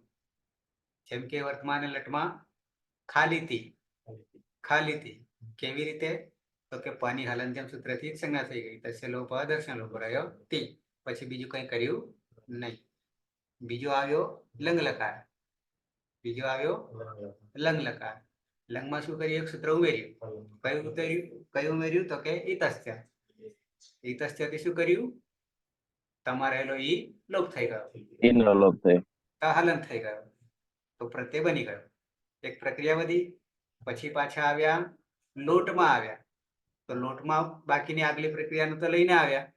જેમ કે વર્તમાન એલર્ટમાં ખાલી તી, ખાલી તી. કેવી રીતે? તો કે પની હલનચલન સૂત્રથી જ સંજ્ઞા થઈ ગઈ. તસ્ય લોપ દર્શન લોપ રહ્યો તી. પછી બીજું કંઈ કર્યું નહીં. બીજો આવ્યો લંગ લકાર, બીજો આવ્યો લંગ લકાર. લંગમાં શું કર્યું? એક સૂત્ર ઉમેર્યું. કયું ઉમેર્યું? કયું ઉમેર્યું? તો કે ઈતસ્ય. ઈતસ્યથી શું કર્યું? તમારે રહેલો ઈ લોપ થઈ ગયો, ઈનો લોપ થયો. હલન થઈ ગયો, તો પ્રત્યય બની ગયો. એક પ્રક્રિયા વધી. પછી પાછા આવ્યા લોટમાં આવ્યા, તો લોટમાં બાકીની આગલી પ્રક્રિયાનું તો લઈને આવ્યા,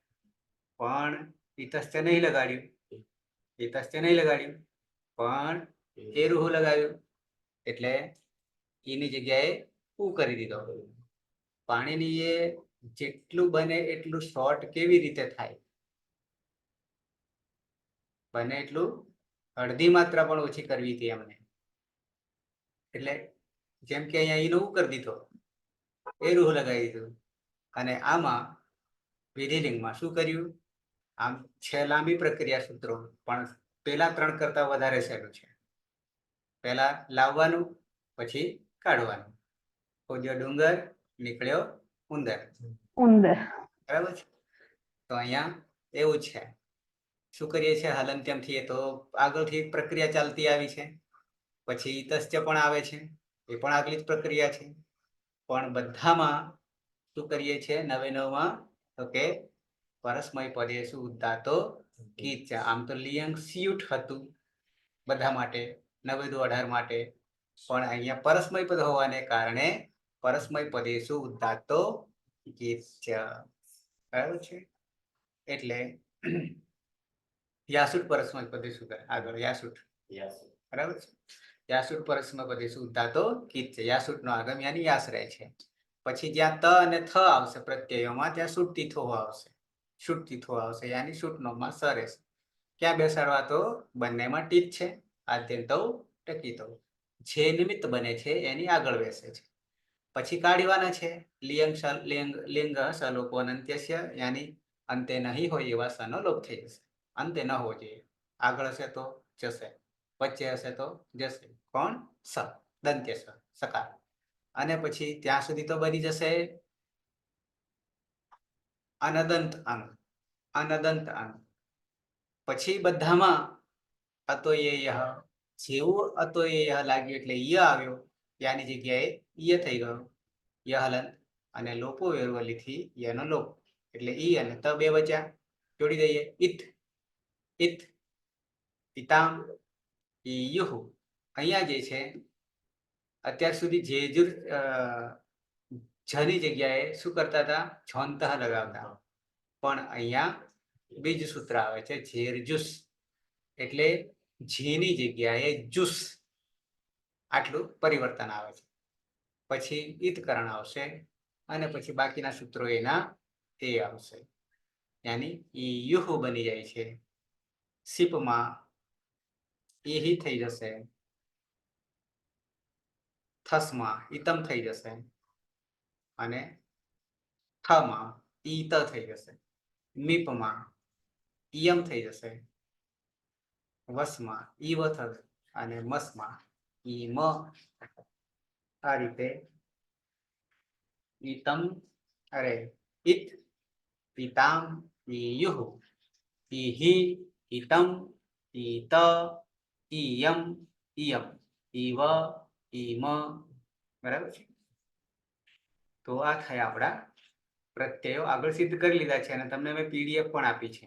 પણ ઈતસ્ય નહીં લગાડ્યું, ઈતસ્ય નહીં લગાડ્યું, પણ એરુહ લગાવ્યું. એટલે ઈની જગ્યાએ ઉ કરી દીધો. પાણીની એ જેટલું બને એટલું શોર્ટ કેવી રીતે થાય? બને એટલું અડધી માત્રા પણ ઓછી કરવી હતી એમને. એટલે જેમ કે અહીંયા ઈનો ઉ કરી દીધો, એરુહ લગાવી દીધું. અને આમાં વિધિલિંગમાં શું કર્યું? આમ છે લાંબી પ્રક્રિયા સૂત્રો, પણ પેલા 3 કરતા વધારે સહેલું છે. પહેલા લાવવાનું, પછી કાઢવાનું. ખોદ્યો ડુંગર, નીકળ્યો ઉંદર. ઉંદર. બરાબર છે? તો અહીંયા એવું છે. શું કરીએ છીએ? હલનત્યમથી એ તો આગળથી પ્રક્રિયા ચાલતી આવી છે. પછી ઈતસ્ય પણ આવે છે, એ પણ આગલી જ પ્રક્રિયા છે. પણ બધામાં શું કરીએ છીએ નવે નવમાં? તો કે પરસ્મય પદેષુ ઉદ્દાતો કીચ. આમ તો લિયંગ સ્યુટ હતું બધા માટે, 9-18 માટે, પણ અહીંયા પરસ્મય પદ હોવાને કારણે પરસ્મય પદેષુ ઉદ્દાતો કીચ. બરાબર છે? એટલે યાસુટ પરસ્મય પદેષુ આગળ યાસુટ, બરાબર છે? યાસુટ પરસ્મય પદેષુ ઉદ્દાતો કીચ. યાસુટ નો આગમ યાની યાસ રહે છે. પછી જ્યાં ત અને થ આવશે પ્રત્યયોમાં, ત્યાં શુટ તીથો આવશે, શુટ તીથો આવશે, યાની શુટ નોમાં સ રહેશે. ક્યાં બેસાડવા? તો બંનેમાં ટીપ છે. આદ્યંતો ટકીતો. જે નિમિત્ત બને છે એની આગળ બેસે છે. પછી કાઢવાના છે લિયંગ લિંગ સલોપો અનંત્યસ્ય, યાની અંતે નહીં હોય એવા સનો લોપ થઈ જશે. અંતે ન હોવો જોઈએ. આગળ હશે તો જશે, વચ્ચે હશે તો જશે. કોણ? સ, દંત્ય સ, સકાર. અને પછી ત્યાં સુધી તો બની જશે અનદંત અંગ, અનદંત અંગ. પછી બધામાં અતોયેય, જેવું અતોયેય લાગ્યું એટલે ય આવ્યો, યાની જગ્યાએ ય થઈ ગયો, ય હલન. અને લોપો વેરવલીથી યનો લોપ, એટલે ઈ અને ત બે બચ્યા. જોડી દઈએ. ઇત, ઇત, પિતામ, ઈયુહ. અહીંયા જે છે અત્યાર સુધી જેજુર જની જગ્યાએ શું કરતા હતા? છોંતઃ લગાવતા. પણ અહીંયા બીજ સૂત્ર આવે છે ઝેરજુસ, એટલે ઝીની જગ્યાએ જુસ. આટલું પરિવર્તન આવે છે. પછી ઈતકરણ આવશે, અને પછી બાકીના સૂત્રો એના એ આવશે, યાની ઈયુહ બની જાય છે. સીપમાં ઈહી થઈ જશે, થસમાં ઈતમ થઈ જશે, અને થમાં ઈત થઈ જશે, મીપમાં ઈયમ થઈ જશે, વસમાં ઈવ થશે, અને મસમાં ઈમ. આ રીતે ઈતમ, અરે ઈત, પિતામ, ઈયુહ, ઈહી, ઈતમ, ઈત, ઈયમ, ઈયમ, ઈવ, ઈમ. બરાબર છે? તો આ થયા આપણા પ્રત્યયો. આગળ સિદ્ધ કરી લીધા છે, અને તમને મેં પીડીએફ પણ આપી છે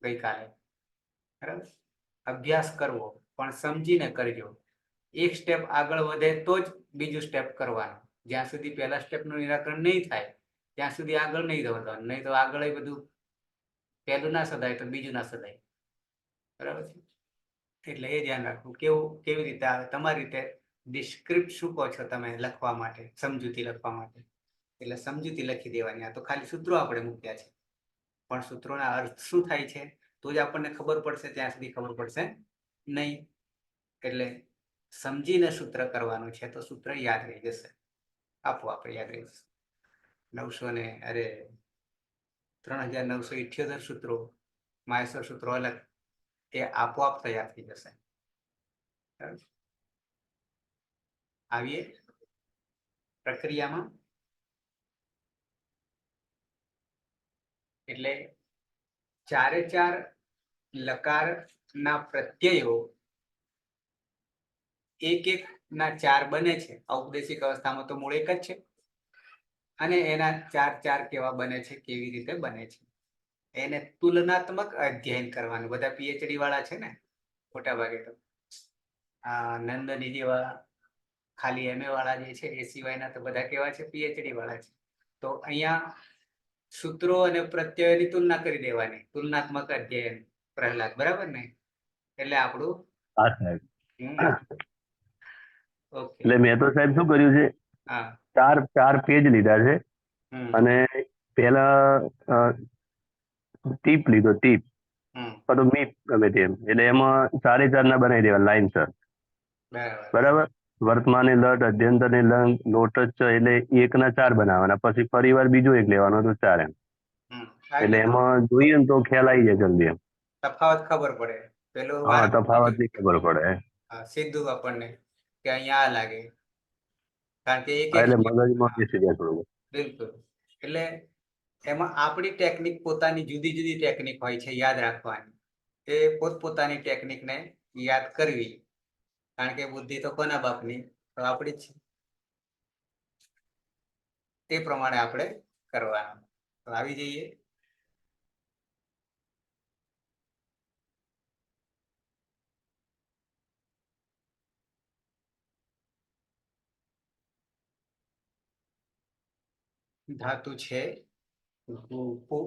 ગઈકાલે. બરાબર? અભ્યાસ કરવો, પણ સમજીને કરજો. એક સ્ટેપ આગળ વધે તો જ બીજું સ્ટેપ કરવાનું. જ્યાં સુધી પહેલા સ્ટેપનું નિરાકરણ નહીં થાય ત્યાં સુધી આગળ નહીં વધવાનું. નહીં તો આગળ બધું પહેલું ના સદાય તો બીજું ના સદાય, બરાબર છે. એટલે એ ધ્યાન રાખવું. કેવી રીતે આવે તમારી રીતે ડિસ્ક્રિપ્ટ શું કહો છો તમે લખવા માટે, સમજૂતી લખવા માટે, એટલે સમજૂતી લખી દેવાની. આ તો ખાલી સૂત્રો આપણે મૂક્યા છે, પણ સૂત્રોના અર્થ શું થાય છે તો જ આપણને ખબર પડશે, ત્યાં સુધી ખબર પડશે નહીં. એટલે સમજીને સૂત્ર કરવાનું છે તો સૂત્ર યાદ રહી જશે, આપોઆપ યાદ રહી જશે. 3978 સૂત્રો, માહેશ્વર સૂત્રો અલગ, એ આપોઆપ તૈયાર થઈ જશે. આવીએ પ્રક્રિયામાં. એટલે 4 લકારના પ્રત્યયો 1 ના 4 બને છે. ઔપદેશિક અવસ્થામાં તો મૂળ એક જ છે, અને એના 4 કેવા બને છે, કેવી રીતે બને છે, એને તુલનાત્મક અધ્યયન કરવાનું. બધા પીએચડી વાળા છે ને મોટા ભાગે તો, નંદની જેવા ખાલી એમએ વાળા જે છે, એ સિવાયના તો બધા કેવા છે, પીએચડી વાળા છે. તો અહીંયા સૂત્રો અને પ્રત્યયોની તુલના કરી દેવાની, તુલનાત્મક અધ્યયન. પ્રહલાદ, બરાબર ને? એટલે આપણું હા સાહેબ. ઓકે. એટલે મેં તો સાહેબ શું કર્યું છે, હા. ચાર પેજ લીધા છે, અને પેલા ટીપ લીધો, ટીપ તો મીપ ગમે તેમ, એટલે એમાં 4 ના બનાવી દેવા લાઈન સર, બરાબર. વર્તમાની લટ, અધ્યંતરની લંગ, લોટચ એટલે 1 ના 4 બનાવવાના, પછી ફરીવાર બીજો એક લેવાનો તો 4 એમ. એટલે એમાં જોઈએ ને તો ખ્યાલ આવી જાય જલ્દી એમ. તફાવત ખબર પડે. પેલું હા, તફાવત ની ખબર પડે. સીધું આપણને કે અહીંયા આ લાગે, કારણ કે એટલે મગજમાં બેસી જાય થોડું. બિલકુલ. એટલે એમાં આપણી ટેકનિક, પોતાની જુદી જુદી ટેકનિક હોય છે યાદ રાખવાની. એ પોતપોતાની ટેકનિકને યાદ કરવી, કારણ કે બુદ્ધિ તો કોના બાપની? તો આપણી જ છે. તે પ્રમાણે આપણે કરવાનું. તો આવી જઈએ ધાતુ છે ગુપુ,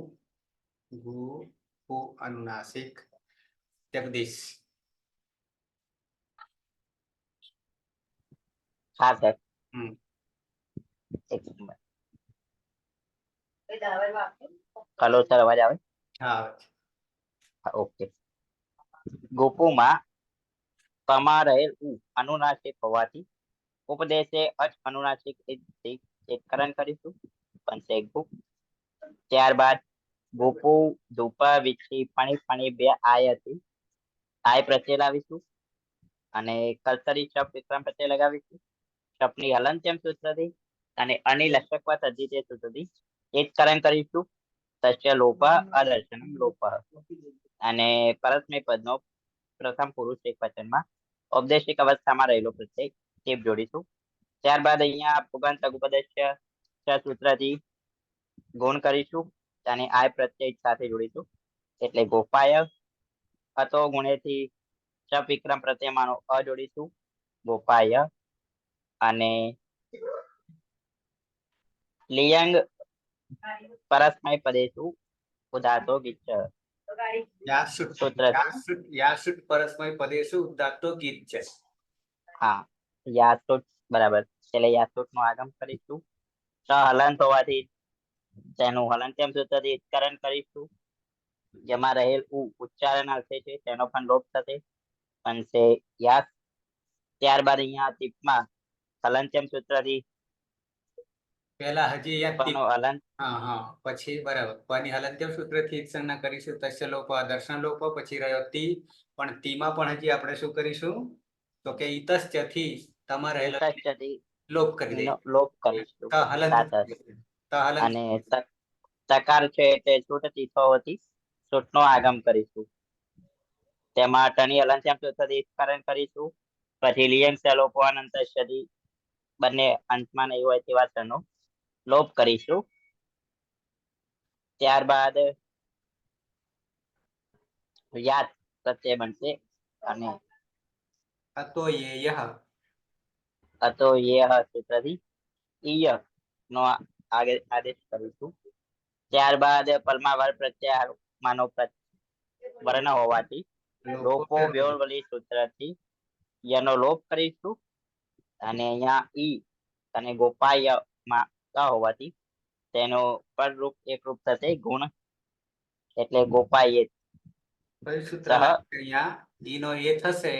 અનુનાસિક, જગદીશ. હા સર. એક મિનિટ. હલો સર, અવાજ આવે? હા. ઓકે. ગોપુમાં કમા રહેલ અનુનાસિક હોવાથી ઉપદેશે અચ અનુનાસિક એકકરણ કરીશું, બનશે ગુપ. ત્યારબાદ ગોપુ ધૂપા વિછી ફણી ફણી બે આય હતી, આય પ્રત્યય લાવીશું, અને કર્તરી શબ્દ વિક્રમ પ્રત્યય લગાવીશું. શબ્દની હલનત્યમ સૂત્રથી અને અનિલક્ષકવત અધિતે સૂત્રથી એકકરણ કરીશું. તસ્ય લોપ અદર્શનમ લોપ. અને પરસ્મય પદનો પ્રથમ પુરુષ એક વચનમાં ઔપદેશિક અવસ્થામાં રહેલો પ્રત્યય ટેપ જોડીશું. ત્યારબાદ અહીંયા પુગંત લઘુપદેશ્ય સૂત્રથી ગુણ કરીશું, અને આય પ્રત્યય સાથે જોડીશું, એટલે ગોપાય. હતો ગુણેથી શબ વિક્રમ પ્રત્યયમાંનો અ જોડીશું, ગોપાય. અને લિયંગ પરસ્મય પદેશુ ઉદાતો ગીચ યાસુટ પરસ્મય પદેશુ ઉદાત્તો ગીત છે. હા, યાસુટ બરાબર. એટલે યાસુટ નું આગમ કરીશું. હલંત હોવાથી તેનું હલંત્યમ સૂત્રથી ઉચ્ચારણ કરીશું. જેમાં રહેલ ઉચ્ચારણ અર્થે છે તેનો પણ લોપ થશે, બનશે યાસ. ત્યારબાદ અહીંયા ટીપમાં હલંત્યમ સૂત્રથી પેલા હજી હલન, પછી બરાબર પની હલંત્યમ સૂત્રથી સંજ્ઞા કરીશું, તસ્ય લોપ દર્શન લોપ. પછી રહ્યો તી, પણ તીમાં પણ હજી આપણે શું કરીશું તો કે ઇતશ્ચ થી તમારે લોપ કરી દે, લોપ કરીશું. અને તકાર છે તે છૂટ તીથોથી છૂટ નો આગમ કરીશું. તેમાં ટની હલંત્યમ સૂત્રથી સ્મરણ કરીશું. પછી લિયંગ લોપો અનંત સદી બંને અંતમાં નહીં હોય તેવા ટનો લોપ કરીશું. ત્યારબાદ યાદ પ્રત્યય બનશે, અને અતો યહ સૂત્રથી ઈય નો આદેશ કરીશું. ત્યારબાદ પલમાં વર પ્રત્યય માનો વર્ણ હોવાથી લોપો વ્યવલી સૂત્રથી યનો લોપ કરીશું અને અહીંયા ઈ અને ગોપાય માં ક હોવાથી તેનો પરરૂપ એકરૂપ થશે ગુણ એટલે ગોપાય કયું સૂત્ર સહ લાગશે અહીંયા ઈનો એ થશે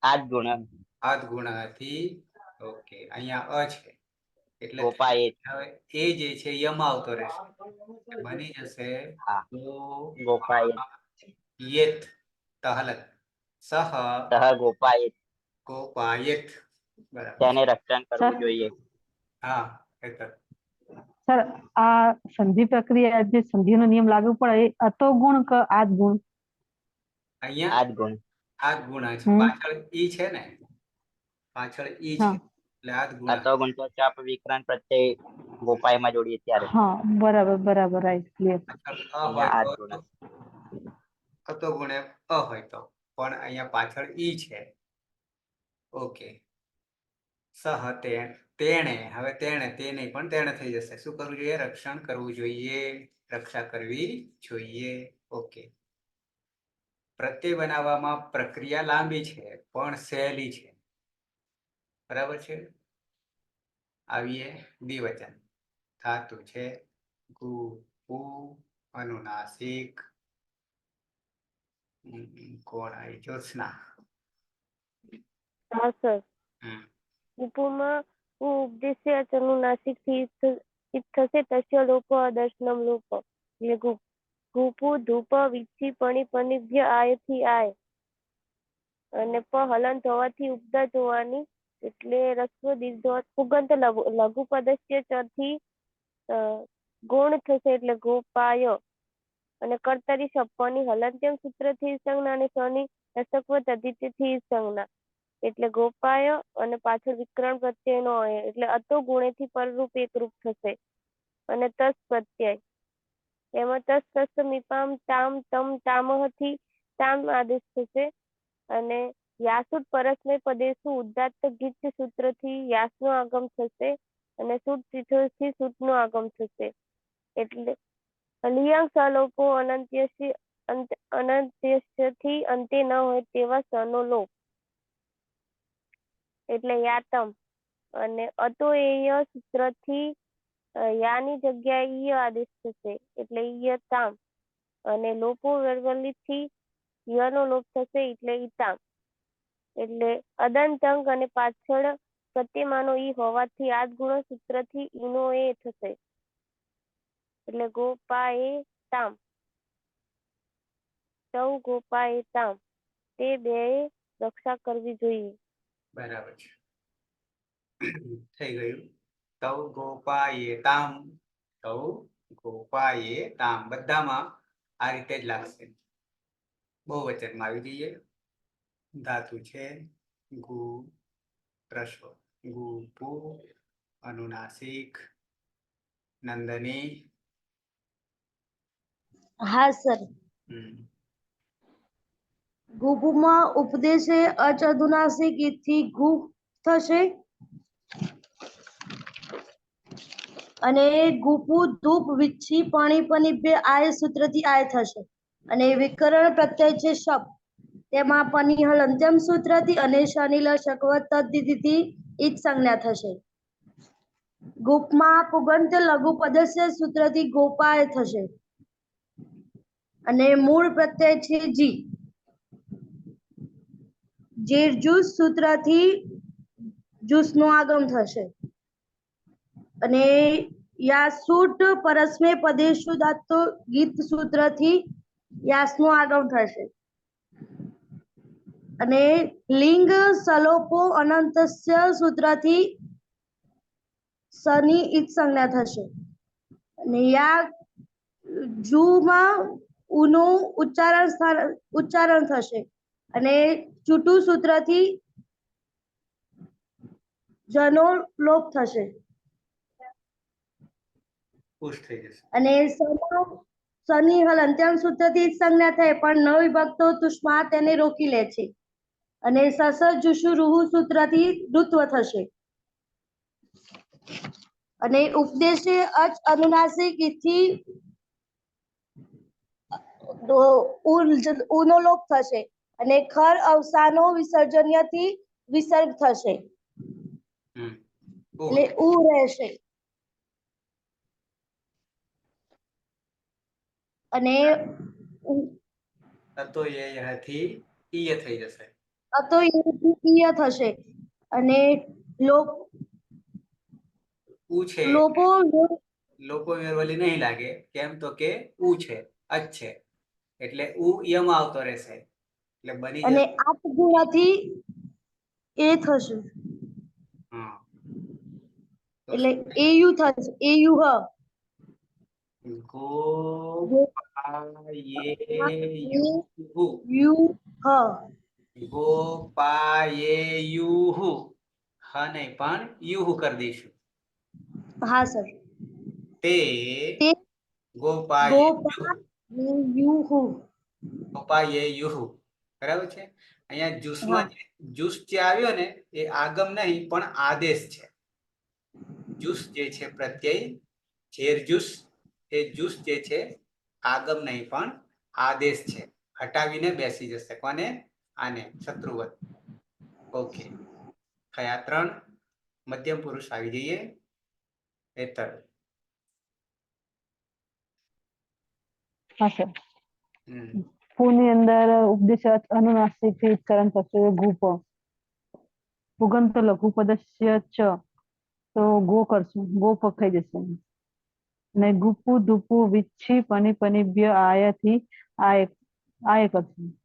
આજ ગુણ આદ ગુણથી ઓકે અહીંયા અ છે એટલે ગોપાય હવે એ જે છે યમાં આવતો રહેશે બની જશે હા ગો ગોપાય યેત તહલત સહ સહ ગોપાય ગોપાયેત બરાબર તેને રક્ષણ કરવું જોઈએ. હા હેતર સર આ સંધિ પ્રક્રિયા જે સંધિનો નિયમ લાગુ પડે એ અતો ગુણ કે આદ ગુણ? અહીંયા આજ ગુણ આદ ગુણ છે હમ. પાછળ ઈ છે ને પાછળ ઈ છે હા એટલે આદ ગુણ અતો ગુણ તો ચાપ વિકરણ પ્રત્યે ગોપાયમાં જોડીએ ત્યારે હા બરાબર રાઈટ ક્લિયર. પાછળ અ અહીંયા હોય આજ તો ગુણ અતો ગુણે અ હોય તો પણ અહીંયા પાછળ ઈ છે ઓકે સહ તેણે હવે તેણે તે નહીં પણ તેણે થઈ જશે શું કરવું જોઈએ રક્ષણ કરવું જોઈએ રક્ષા કરવી જોઈએ ઓકે પ્રત્યય બનાવવામાં પ્રક્રિયા લાંબી છે પણ સહેલી છે બરાબર છે આવીએ દ્વિવચન ધાતુ છે ગુ પુ અનુનાસિક કોણ આવી જ્યોત્સના હા સર હમ ઉપમાં ઉપદેશ્ય અનુનાસિક થી થશે તસ્ય લોપો દર્શનમ લોપો એટલે ગુપુ ધૂપ વિચ્છી પણી પનિભ્ય આયથી આય અને પ હલંત હોવાથી ઉપદા જોવાની એટલે રસ્વ દીર્ઘ પુગંત લઘુ પદસ્ય થી ગુણ થશે એટલે ગોપાય અને કર્તરી શબ્દની હલંત્યમ સૂત્ર થી સંજ્ઞા અને સ્વની રસક્વ તદ્ધિતિ થી સંજ્ઞા એટલે ગોપાય અને પાછળ વિકરણ પ્રત્યયનો એટલે અતો ગુણેથી પરરૂપ એકરૂપ થશે અને તસ પ્રત્યય એમાં તસ તસ મીપામ તામ તમ તામહથી તામ આદેશ થશે અને યાસુટ પરસ્મય પદેશુ ઉદાત્ત ગીચ સૂત્રથી યાસનો આગમ થશે અને સુટ થી સુટનો આગમ થશે એટલે લિયાંગ સલોપો અનંત્યથી અંતે ન હોય તેવા સનો લોપ એટલે યાતમ અને અતોએય સૂત્રથી યાની જગ્યાએ ઈય આદેશ થશે એટલે ઈય તામ અને લોપો વેરવલીથી યનો લોપ થશે એટલે ઈતામ એટલે અદંતંગ અને પાછળ પ્રત્યેમાનો ઈ હોવાથી આદ ગુણ સૂત્રથી ઈનો એ થશે એટલે ગોપાએ તામ સૌ ગોપાએ તામ તે બે રક્ષા કરવી જોઈએ. બરાબર છે થઈ ગયું તવ ગોપાયે તામ તવ ગોપાયે તામ બધામાં આ રીતે જ લાગશે બહુવચનમાં આવી જઈએ ધાતુ છે ગુ રસ્વ ગુ પુ અનુનાસિક નંદની હા સર ગુપુમાં ઉપદેશે અચ અનુનાસિક થી ગુપ થશે અને ગુપુ ધૂપ વિચ્છી પાણી પનિભ્ય આય સૂત્રથી આય થશે અને વિકરણ પ્રત્યય છે શબ્દ તેમાં પની હલ અંત્યમ સૂત્રથી અને શનિલ શકવત તદ્ધિતિથી ઈજ સંજ્ઞા થશે. ગુપમાં પુગંત લઘુ પદસ્ય સૂત્રથી ગોપાય થશે અને મૂળ પ્રત્યય છે જી જીર્જુસ સૂત્રથી જુસનો આગમ થશે અને યાસુટ પરસ્મય પદેશુ દાતો ગીત સૂત્રથી યાસનું આગમ થશે અને લિંગ સલોપો અનંતસ્ય સૂત્રથી સની ઈજ સંજ્ઞા થશે અને યા જુમાં ઉનું ઉચ્ચારણ થશે અને ચૂટુ સૂત્રથી જનો લોપ થશે પુશ થઈ જશે અને શનિ હલ અંત્યમ સૂત્રથી સંજ્ઞા થાય પણ ન વિભક્તો તુષ્મા તેને રોકી લે છે અને સસ જુષુ રૂહુ સૂત્રથી ઋત્વ થશે અને ઉપદેશે અચ અનુનાસિક થી તો ઉનો લોપ થશે અને ખર અવસાનો વિસર્જન્યથી વિસર્ગ થશે એટલે ઉ રહેશે અને તો એ થી ઈય થઈ જશે. તો ઈય થશે અને લોપ ઉ છે લોપો લોપો વેરવલી નહીં લાગે, કેમ તો કે ઉ છે, અચ છે, એટલે ઉ યમાં આવતો રહેશે, એટલે બની અને જશે. આપ ગુણાથી એ થશે હા, તો એટલે એયુ થશે એયુ હ ગોપાયેયુહુ યુ હ ગોપાયેયુહુ હ નહીં પણ યુહુ કરી દઈશું. હા સર તે તે ગોપાયેયુહુ ગોપાયેયુહુ ગોપાયેયુહુ બરાબર છે. અહીંયા હા જૂસમાં જૂસ જે આવ્યો ને એ આગમ નહીં પણ આદેશ છે. જૂસ જે છે પ્રત્યય ઝેર જૂસ, એ જૂસ જે છે આગમ નહીં પણ આદેશ છે. હટાવીને બેસી જશે કોને? આને શત્રુવત. ઓકે, થયા 3. મધ્યમ પુરુષ આવી જઈએ. હેતલ. હા સર. હમ પુની અંદર ઉપદેશ અનુનાસિક થી ઉચ્ચારણ થશે ગુપ. પુગંત લઘુ પદસ્ય ચ, તો ગો કરશું, ગો પખાઈ જશે. ને ગુપુ ધુપુ વિચ્છી પની પનિભ્ય આયથી આય કરશું.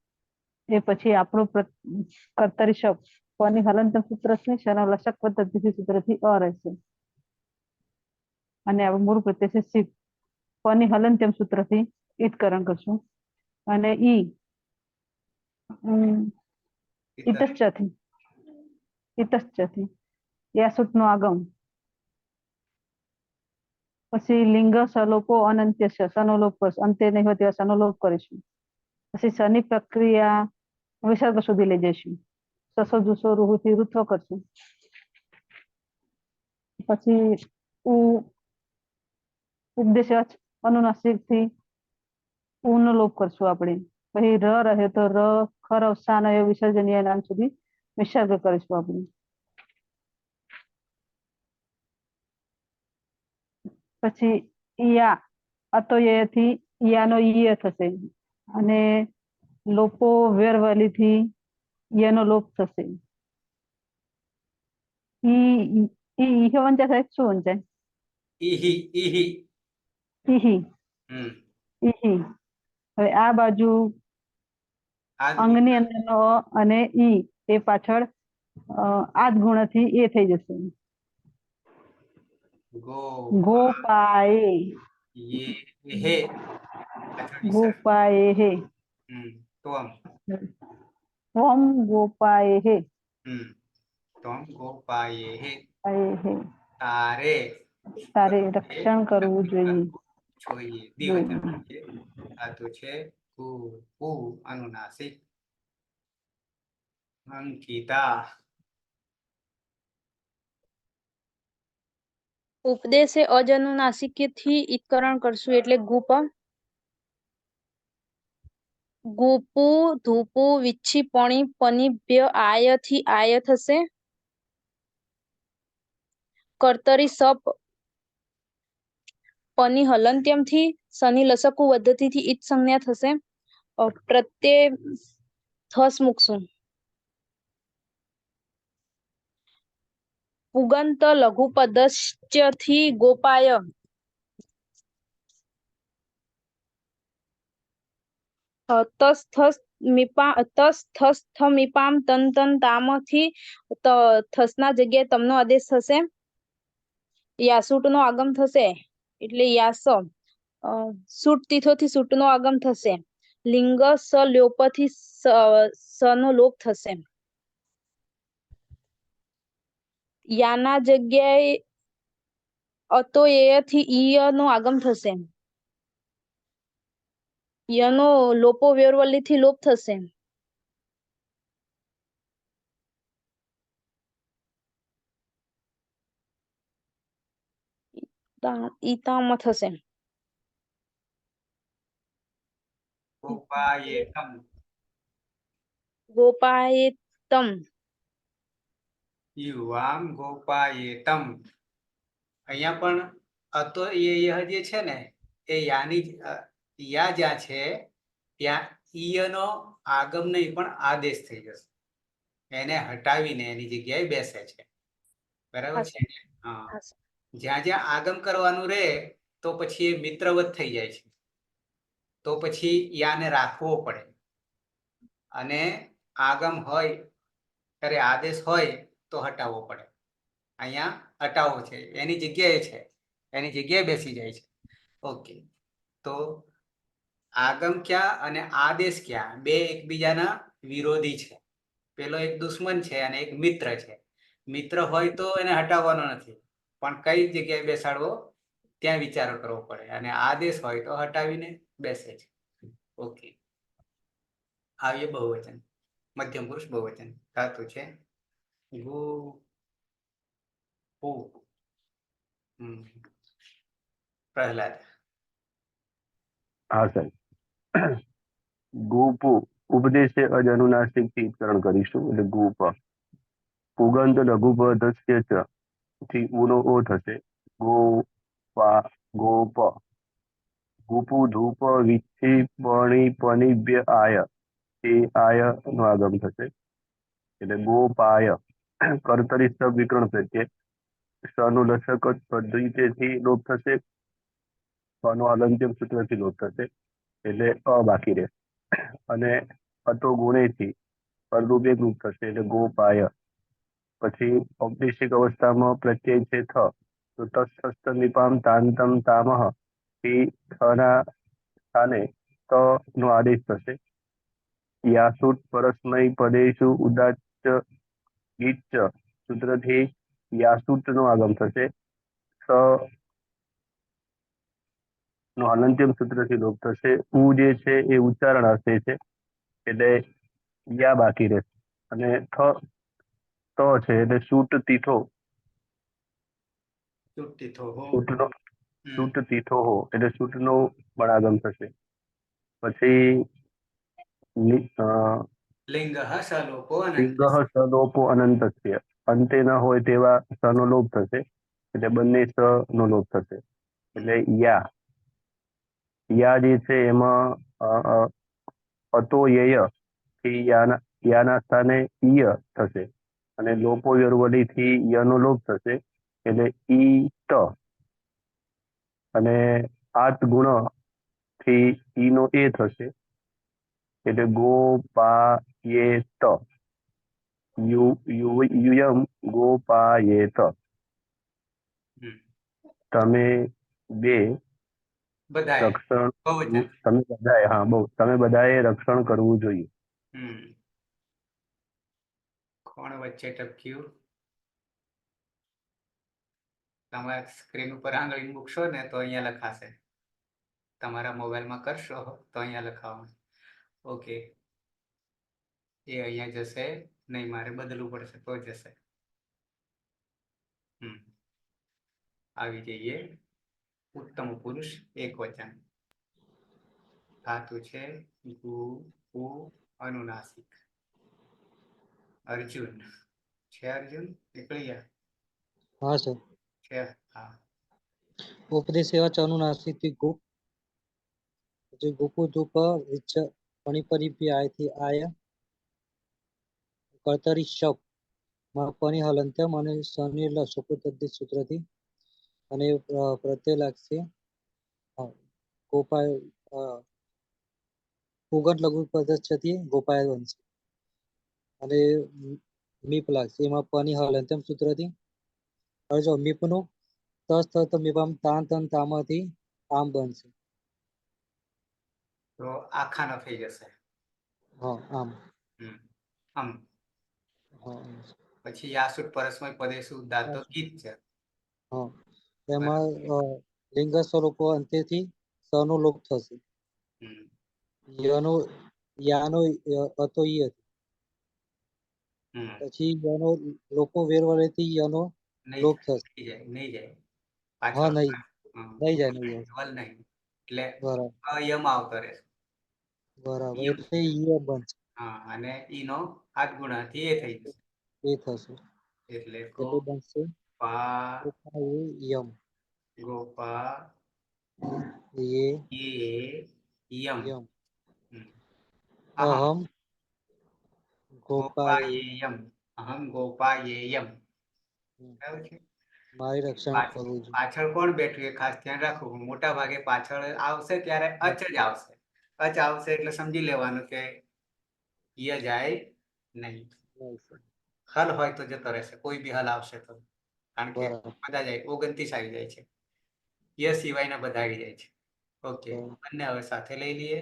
એ પછી આપણો કર્તરી શબ્દ પની હલંતમ સૂત્રથી શનો લશક પદ્ધતિથી સૂત્રથી અ રહેશે. અને આપણે મૂળ પ્રત્યય છે સિપ, પની હલંત્યમ સૂત્રથી ઈતકરણ કરશું. અને ઇતશ્ચથી યાસુટ નો આગમ. પછી લિંગ સલોપો અનંત્ય સનોલોપ અંતે નહીં હોય તેવા સનોલોપ કરીશું. પછી શની પ્રક્રિયા વિસર્ગ સુધી લઈ જઈશું. સસો જુસો રૂહુથી ઋત્વ કરશું. પછી ઉપદેશ અનુનાસિક થી ઊનો લોપ કરશું આપણે. પછી ર રહે તો ર ખર અવસાન વિસર્જનીય નામ સુધી વિસર્ગ કરીશું આપણે. પછી ઈયા અતોયથી ઈયાનો ઈય થશે અને લોપો વેરવલીથી યનો લોપ થશે. ઈ વંચાય થાય શું વંચાય? ઈહી ઈહી ઈહી હમ ઈહી. હવે આ બાજુ અંગની અંદરનો અ અને ઈ એ પાછળ આદ ગુણથી એ થઈ જશે. ગોપાએ હે ગોપાએ હે ત્વમ ત્વમ ગોપાએ હે ત્વમ ગોપાયેહે હે તારે તારે રક્ષણ કરવું જોઈએ. જોઈએ. દ્વિવચન છે. આ તો છે કુ અનુનાસિક. અંકિતા. ઉપદેશે અજ અનુનાસિકથી ઈતકરણ કરશું એટલે ગુપ. ગુપુ ધૂપુ વિચ્છી પણી પનિભ્ય આયથી આય થશે. કર્તરી સપ પની હલંત્યમથી શનિ લસકુ પદ્ધતિથી ઈત સંજ્ઞા થશે. પ્રત્યે થસ મૂકશું. પુગંત લઘુ પદશ્ચથી ગોપાય તસ્થમીપામ તન તામથી થસના જગ્યાએ તમનો આદેશ થશે. યાસુટ નો આગમ થશે એટલે યાસ. સૂટ તીથોથી સૂટ નો આગમ થશે. લિંગ સ લ્યોપથી સ નો લોપ થશે. યાના જગ્યાએ અતો એથી ઈય નો આગમ થશે. યનો લોપો વેરવલી થી લોપ થશે. ઈતામાં થશે. ગોપાયેતમ ગોપાયેતમ યુવામ ગોપાયેતમ. અહીંયા પણ અતો યહ જે છે ને એ યાની યા જ્યાં છે ત્યાં ઈયનો આગમ નહીં પણ આદેશ થઈ જશે. એને હટાવીને એની જગ્યાએ બેસે છે. બરાબર છે ને? હા. જ્યાં જ્યાં આગમ કરવાનું રહે તો પછી એ મિત્રવત થઈ જાય છે. તો પછી યાને રાખવો પડે. અને આગમ હોય ત્યારે આદેશ હોય તો હટાવવો પડે. અહીંયા હટાવવો છે, એની જગ્યાએ છે, એની જગ્યાએ બેસી જાય છે. ઓકે, તો આગમ ક્યાં અને આદેશ ક્યાં, બે એકબીજાના વિરોધી છે. પેલો એક દુશ્મન છે અને એક મિત્ર છે. મિત્ર હોય તો એને હટાવવાનો નથી, પણ કઈ જગ્યાએ બેસાડવો ત્યાં વિચાર કરવો પડે. અને આદેશ હોય તો હટાવીને બેસે છે. ઓકે, આવીએ બહુવચન. મધ્યમ પુરુષ બહુવચન. ધાતુ છે ગુ પુ. પ્રહલાદ. હા સાહેબ. ગુપુ ઉપદેશે અજ અનુનાસિક થી ઉચ્ચારણ કરીશું એટલે ગુપ. પુગંત લઘુપદસ્ય ચ થી ઉનો ઓ થશે. ગો પા ગોપ. ગુપુ ધૂપ વિચ્છી પણી પનિભ્ય આય એ આય નો આગમ થશે એટલે ગોપાય. કર્તરી શબ્દ વિકરણ પ્રત્યે નું લસક પદ્ધતિથી લોપ થશે. નો અલંત્યમ સૂત્રથી લોપ થશે એટલે અ બાકી રહે. અને અતો ગુણેથી પરરૂપ એક રૂપ થશે એટલે ગોપાય. પછી ઔપદેશિક અવસ્થામાં પ્રત્યય છે થ તો તસ્ત નિપામ તાંતમ તામહ થી થના સ્થાને ત નો આદેશ થશે. યાસુટ પરસ્મય પદેશુ ઉદાચ્ચ ગીચ્ચ સૂત્રથી યાસુટ નો આગમ થશે. સ નો અનંત્યમ સૂત્રથી લોપ થશે. ઉ જે છે એ ઉચ્ચારણ હશે છે એટલે યા બાકી રહેશે. અને થ તો છે એટલે સૂટ તીથો. સૂટ તીથો હો એટલે સૂટ નો પણ આગમ થશે. પછી લિંગ સલોપો લિંગ સલોપો અનંતસ્ય અંતે ન હોય તેવા સ નો લોપ થશે એટલે બંને સ નો લોપ થશે. એટલે યા જે છે એમાં અતો યય થી યાના સ્થાને ઈય થશે અને લોપો યોરવલી થી યનો લોપ થશે એટલે ઈ ત. અને આત ગુણ થી ઈ નો એ થશે એટલે ગોપાયેત. યુયમ ગોપાયેત. તમે બે રક્ષણ તમે બધાએ રક્ષણ કરવું જોઈએ. કોણ વચ્ચે ટપક્યું? તમે સ્ક્રીન ઉપર આંગળી મૂકશો ને તો અહીંયા લખાશે. તમારા મોબાઈલમાં કરશો તો અહીંયા લખાવાનું. ઓકે, એ અહીંયા જશે નહીં, મારે બદલવું પડશે તો જશે. આવી જઈએ ઉત્તમ પુરુષ એક વચન. ધાતુ છે ગુ પુ અનુનાસિક. અર્જુન છે. અર્જુન નીકળી ગયા? હા સર. છે. હા. ઉપદેશ એવા ચ અનુનાસિક થી ગુપ. પછી ગુપુ ધૂપ વિચ્છ પણિપરિભ્ય આયથી આય. કર્તરી શપ માં પની હલંત્યમ અને સ્વનિર્લ શકોતદ્ધિત સૂત્રથી અને પ્રત્યય લાગશે. ગોપાય પુગટ લઘુ પદથી ગોપાય બનશે અને મીપ લાગશે એમાં પની હલંત્યમ સૂત્રથી. હવે જો મીપનું તસ્ત મીપામ તાન તન તામાંથી આમ બનશે. તો આખાનો થઈ જશે. હા આમ. આમ. પછી યાસુટ પરસ્મય પદેશુ દાતો ગીત છે. હા, એમાં લિંગ સ્વરૂપો અંતેથી સ નો લોપ થશે. યાનો અતો ઈ હતો. પછી યાનો લોકો વેરવળેથી યાનો લોપ થશે. નહીં જાય. હા પાછળ નહીં જાય. એટલે અયમ આવતો રહેશે. બરાબર યમ. એટલે ય બનશે હા, અને ઈનો હાથ ગુણાથી એ થઈ જશે. એ થશે એટલે એટલે બનશે ગોપા યમ ગોપા યે યમ. યમ હમ. અહમ અહમ ગોપાય ગોપાયેયમ. અહમ ગોપાયેયમ. હમ. બરાબર છે. મારી રક્ષણ કરવું જોઈએ. પાછળ કોણ બેઠું એ ખાસ ધ્યાન રાખવું. મોટા ભાગે પાછળ આવશે ત્યારે અચ જ આવશે. અચ આવશે એટલે સમજી લેવાનું કે ય જાય નહીં. નહીં સર. હલ હોય તો જતો રહેશે, કોઈ બી હલ આવશે તો, કારણ કે બરાબર બધા જાય 29 આવી જાય છે. ય સિવાયના બધા આવી જાય છે. ઓકે, બરાબર. બંને હવે સાથે લઈ લઈએ.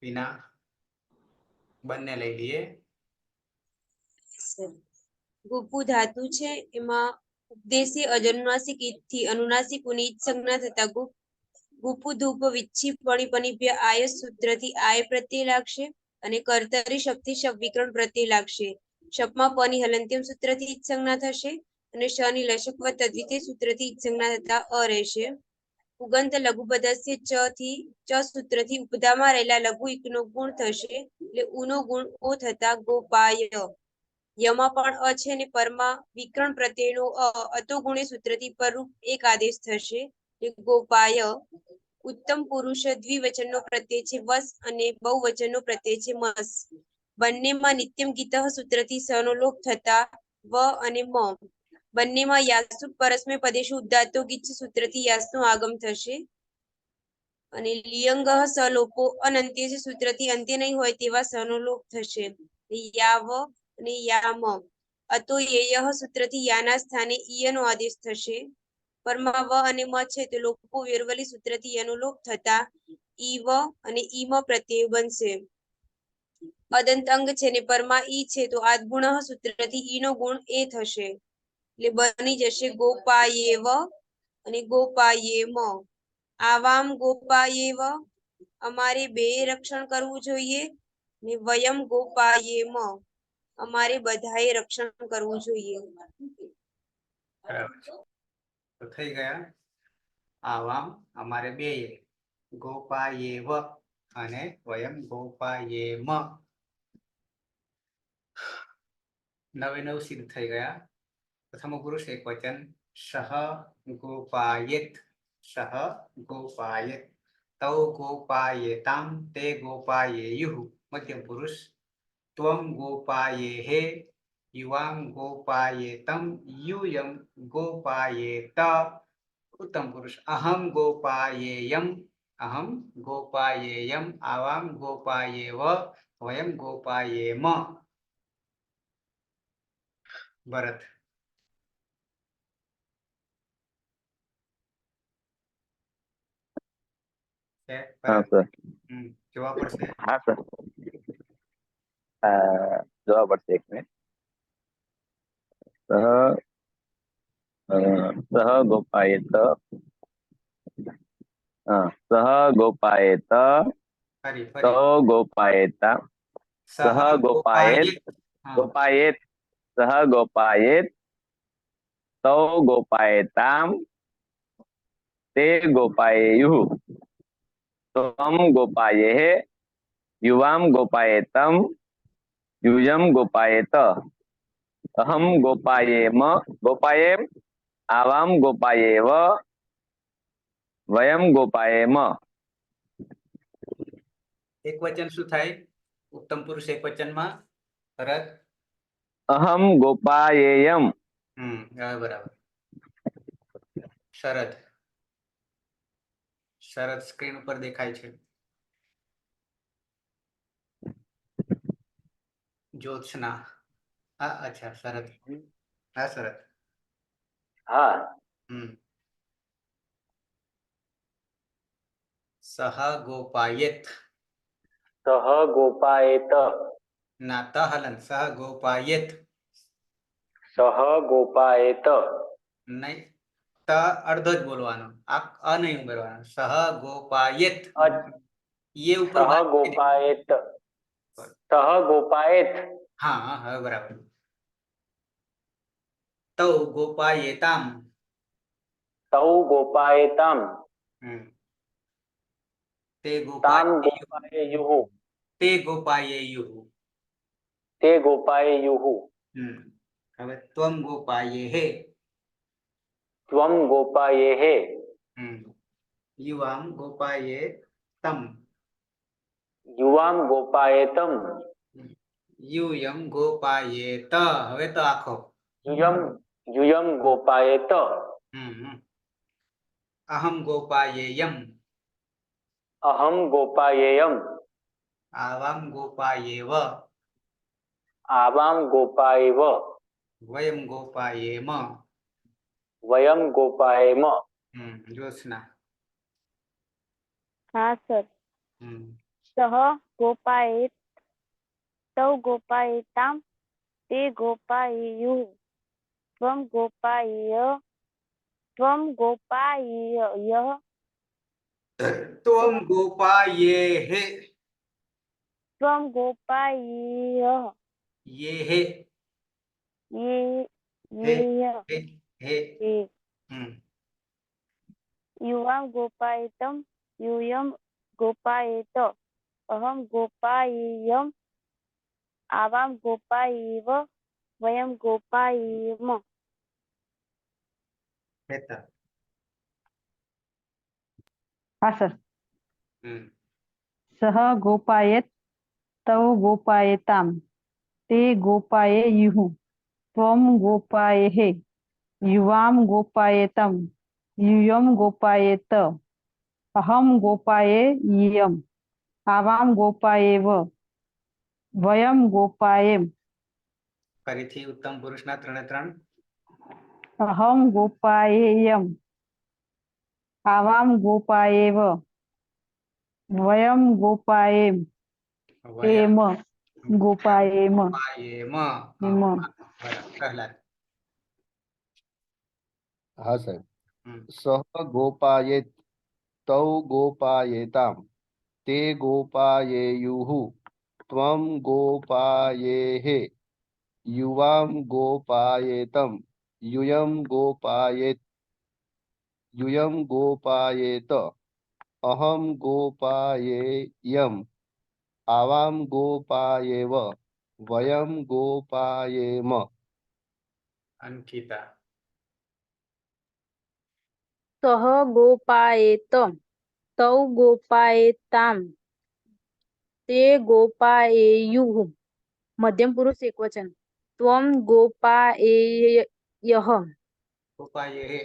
વિના બંને લઈ લઈએ. ગુપુ ધાતુ છે, એમાં ઉપદેશી અજનુનાસિક ઈદથી અનુનાસિક ઉની ઈદ સંજ્ઞા થતા ગુપુ ધૂપ વિચ્છી પણી પનિભ્ય આય સૂત્રથી આય પ્રત્યય લાગશે અને કર્તરી શક્તિ શબ વિકરણ પ્રત્યય લાગશે. શપમાં પની હલંત્યમ સૂત્રથી ઈદ સંજ્ઞા થશે અને શની લશક વ તદ્વિતીય સૂત્રથી ઈદ સંજ્ઞા થતા અ રહેશે. ઉગંત લઘુપદસ્ય ચ થી ચ સૂત્રથી ઉપદામાં રહેલા લઘુ ઈકનો ગુણ થશે એટલે ઉનો ગુણ ઓ થતા ગોપાય. યમાં પણ અ છે અને પરમાં વિકરણ પ્રત્યયનો અતો ગુણી સૂત્રથી પરરૂપ એક આદેશ થશે એટલે ગોપાય. ઉત્તમ પુરુષ દ્વિવચનનો પ્રત્યય છે વસ અને બહુવચનનો પ્રત્યય છે મસ. બંનેમાં નિત્યમ ગીત સૂત્રથી સનો લોપ થતા વ અને મ. બંનેમાં યાસ્તુ પરસ્મય પદેશુ ઉદ્દાતો ગીચ સૂત્રથી યાસનું આગમ થશે અને લિયંગ સલોપો અનંત્ય સૂત્રથી અંત્ય નહીં હોય તેવા સનો લોપ થશે. યાવ અને યામ. અતો યેય સૂત્રથી યાના સ્થાને ઈયનો આદેશ થશે. પરમાં વ અને મ છે તે લોકો વેરવલી સૂત્રથી યનો લોપ થતા ઈવ અને ઈમ પ્રત્યય બનશે. અદંત અંગ છે ને પરમાં ઈ છે તો આદગુણ સૂત્રથી ઈનો ગુણ એ થશે એટલે બની જશે ગોપાયેવ અને ગોપાયેમ. આવામ ગોપાયેવ, અમારે બે રક્ષણ કરવું જોઈએ ને વયમ ગોપાયેમ, અમારે બધાએ રક્ષણ કરવું જોઈએ. બરાબર છે. તો થઈ ગયા. આવામ અમારે બે ગોપાયેવ અને વયમ ગોપાયેમ. નવે નવ સિદ્ધ થઈ ગયા. પ્રથમ પુરુષ એક વચન સહ ગોપાયેત. સહ ગોપાયેત. તૌ ગોપાયેતામ તે ગોપાયેયુઃ. મધ્યમ પુરુષ ત્વમ ગોપાયેહે યુવામ ગોપાયેતમ यूयम गोपायेत. उत्तम पुरुष अहम गोपायेयम. अहम गोपायेयम. आवाम गोपायेव. वयम गोपायेम. भरत હા સર. જોવા પડશે. હા સર. જોવા પડશે એક મિનિટ. સહ ગોપાયેત. સહ ગોપાયેત. ફરી તો ફરી ગોપાયેતા. સહ ગોપાયેત. ગોપાયેત. સહ ગોપાયેત. તો ગોપાયેતામ તે ગોપાયેયુઃ. त्वं गोपायेः युवां गोपायेतम यूयं गोपायेत. अहं गोपायेम गोपायेम. आवां गोपायेव. वयं गोपायेम. એક વચન શું થાય? ઉત્તમ પુરુષ એક વચનમાં ભરત अहं गोपायेयम. બરાબર. શરદ શરદ સ્ક્રીન ઉપર દેખાય છે. જ્યોત્સના. હા, અચ્છા શરદ. હા શરદ. હા. સહ ગોપાયેત. सह गोपायेत. ના ત હલન. સહ ગોપાયેત. सह गोपायेत. નહીં, ત અડધો જ બોલવાનો. આ અ નહીં ઉમેરવાનો. સહ ગોપાયેત. ये ઉપર सह गोपायेत. सह गोपायेत. હા હા, હવે બરાબર. તૌ ગોપાયેતામ. तौ गोपायेताम. તે ताम गोपायेयुः गोपायेयुः તે ગોપાયેયુઃ ते गोपायेयुः હવે ત્વમ ગોપાયેહે त्वं गोपायेः યુવામ ગોપાયેતમ युवां गोपायेतं યુયમ ગોપાયેત હવે તો આખો यूयं गोपायेत અહમ ગોપાયેયમ अहं गोपायेयम् આવામ ગોપાયેવ आवां गोपायेव વયમ ગોપાયેમ वयं गोपायेम જ્યોત્સના हाँ सर सः गोपायेत् तौ गोपायेतां ते गोपायेयुः त्वं गोपायेयः ત્વમ ગોપાયેહે त्वं गोपायेयः યેહે येयः હે युवां गोपायेतं यूयं गोपायेत अहं गोपायेयम् आवां गोपायेव वयं गोपायेम हाँ सर सः गोपायेत् तौ गोपायेताम् ते गोपायेयुः त्वं गोपायेः युवां गोपायेतं यूयं गोपायेत अहं गोपायेयम् आवां गोपायेव वयं गोपायेम ફરીથી ઉત્તમ પુરુષના 3 अहं गोपायेयम् आवां गोपायेव वयं गोपायेम एम गोपायेम પ્રહલાદ हाँ सर सः गोपायेत् तौ गोपायेतां ते गोपायेयुः त्वं गोपायेः युवां गोपायेतं यूयं गोपायेत अहं गोपायेयम् आवां गोपायेव वयं गोपायेम અંકિતા सः गोपायेत तौ गोपायेताम् ते गोपायेयुः मध्यम पुरुष एकवचन त्वं गोपायेयः ગોપાયેહે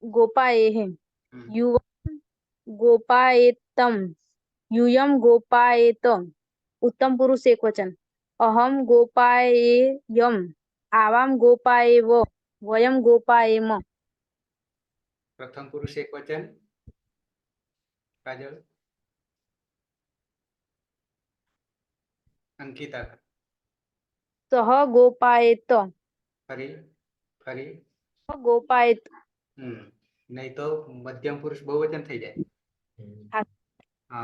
गोपायेः युवं गोपायेतं यूयं गोपायेत उत्तम पुरुष एकवचन अहं गोपायेयम् आवां गोपायेव वयं गोपायेम પ્રથમ પુરુષ એક વચન કાજલ અંકિતા सः गोपायेत ફરી गोपायेत નહીં તો મધ્યમ પુરુષ બહુવચન થઈ જાય હા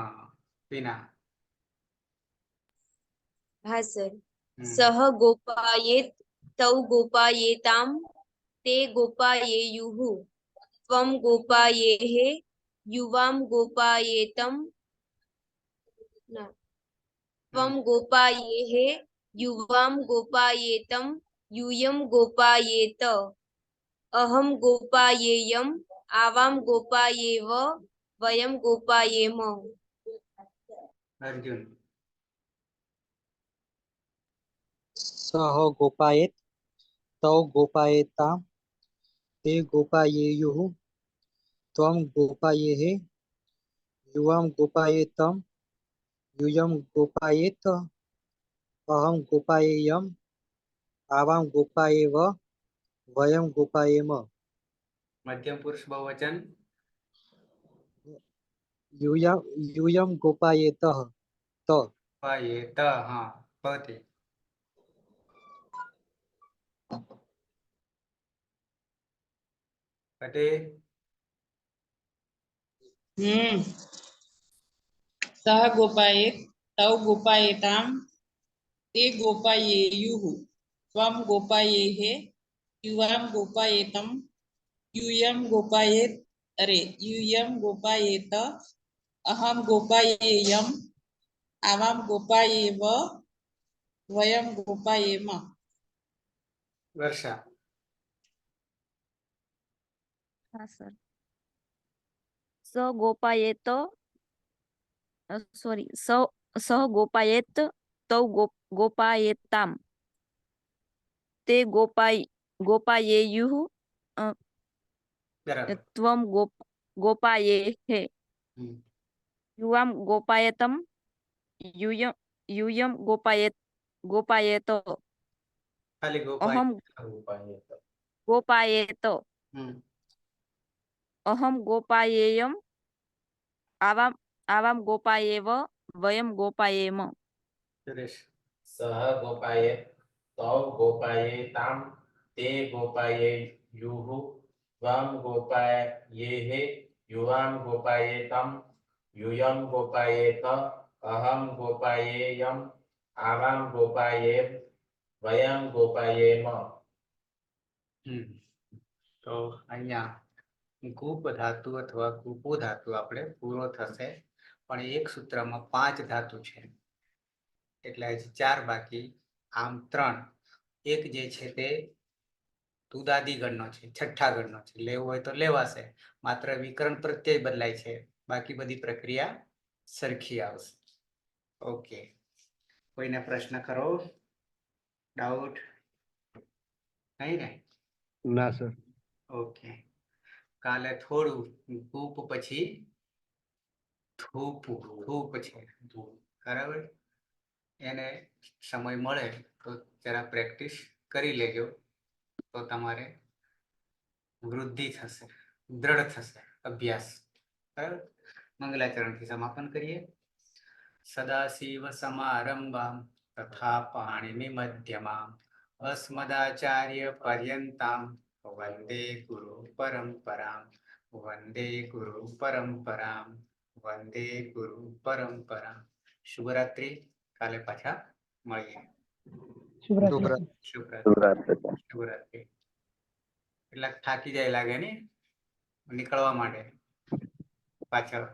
ટીના हाँ सर सः गोपायेत् तौ गोपायेतां ते गोपायेयुः त्वं गोपायेः युवां गोपायेतं त्वं गोपायेः युवां गोपायेतं यूयं गोपायेत अहं गोपायेयम् आवां गोपायेव वयं गोपायेम અર્જુન सः गोपायेत् तौ गोपायेतां ते गोपायेयुः त्वं गोपायेः युवां गोपायेतं यूयं गोपायेत अहं गोपायेयम् आवां गोपायेव वयं गोपायेम મધ્યમ પુરુષ બહુવચન यूयं गोपायेतः गोपायेत હા ભવતી પટેલ सः गोपायेत् तौ गोपायेतां ते गोपायेयुः त्वं गोपायेः युवां गोपायेतं यूयं गोपायेत અહમ ગોપાયેયમ આવામ ગોપાયેવ વયમ ગોપાયેમ. વર્ષા. હા સર. સ ગોપાયેત સોરી સહ ગોપાયેત તૌ ગોપાયેતામ તે ગોપાયેયુઃ બરાબર. ત્વમ ગોપાયેહે યુવામ ગોપાયેતમ યુયમ ગોપાયેત ખાલી અહમ ગોપાયેત. ગોપાયેત અહમ ગોપાયેયમ આવામ ગોપાયેવ વયમ ગોપાયેમ. સુરેશ. સહ ગોપાયેત તૌ ગોપાયેતામ તે ગોપાયેયુઃ ત્વમ ગોપાયેહે યુવામ ગોપાયેતમ યુયમ ગોપાયેત અહમ ગોપાયેયમ આવામ ગોપાયેવ વયમ ગોપાયેમ. તો અહીંયા ગુપ ધાતુ અથવા ગુપો ધાતુ આપણે પૂરો થશે, પણ એક સૂત્રમાં 5 ધાતુ છે એટલે હજી 4 બાકી, આમ 3. એક જે છે તે તુદાદી ગણનો છે, છઠ્ઠા ગણનો છે, લેવો હોય તો લેવાશે, માત્ર વિકરણ પ્રત્યય બદલાય છે, બાકી બધી પ્રક્રિયા સરખી આવશે. ઓકે, કોઈને પ્રશ્ન કરો? ડાઉટ નહીં ને? ના સર. ઓકે, કાલે થોડું ધૂપ પછી ધૂપ છે, બરાબર? એને સમય મળે તો જરા પ્રેક્ટિસ કરી લેજો, તો તમારે વૃદ્ધિ થશે, દ્રઢ થશે અભ્યાસ. બરાબર? મંગલાચરણથી સમાપન કરીએ. સદાશિવ સમારંભામ તથા પાણીની મધ્યમાં અસ્મદાચાર્ય પર્યંતામ વંદે ગુરુ પરંપરામ વંદે ગુરુ પરંપરામ વંદે ગુરુ પરંપરામ. શુભરાત્રિ. કાલે પાછા મળીએ. શુભરાત્રિ. કેટલાક થાકી જાય લાગે ને નીકળવા માટે પાછળ.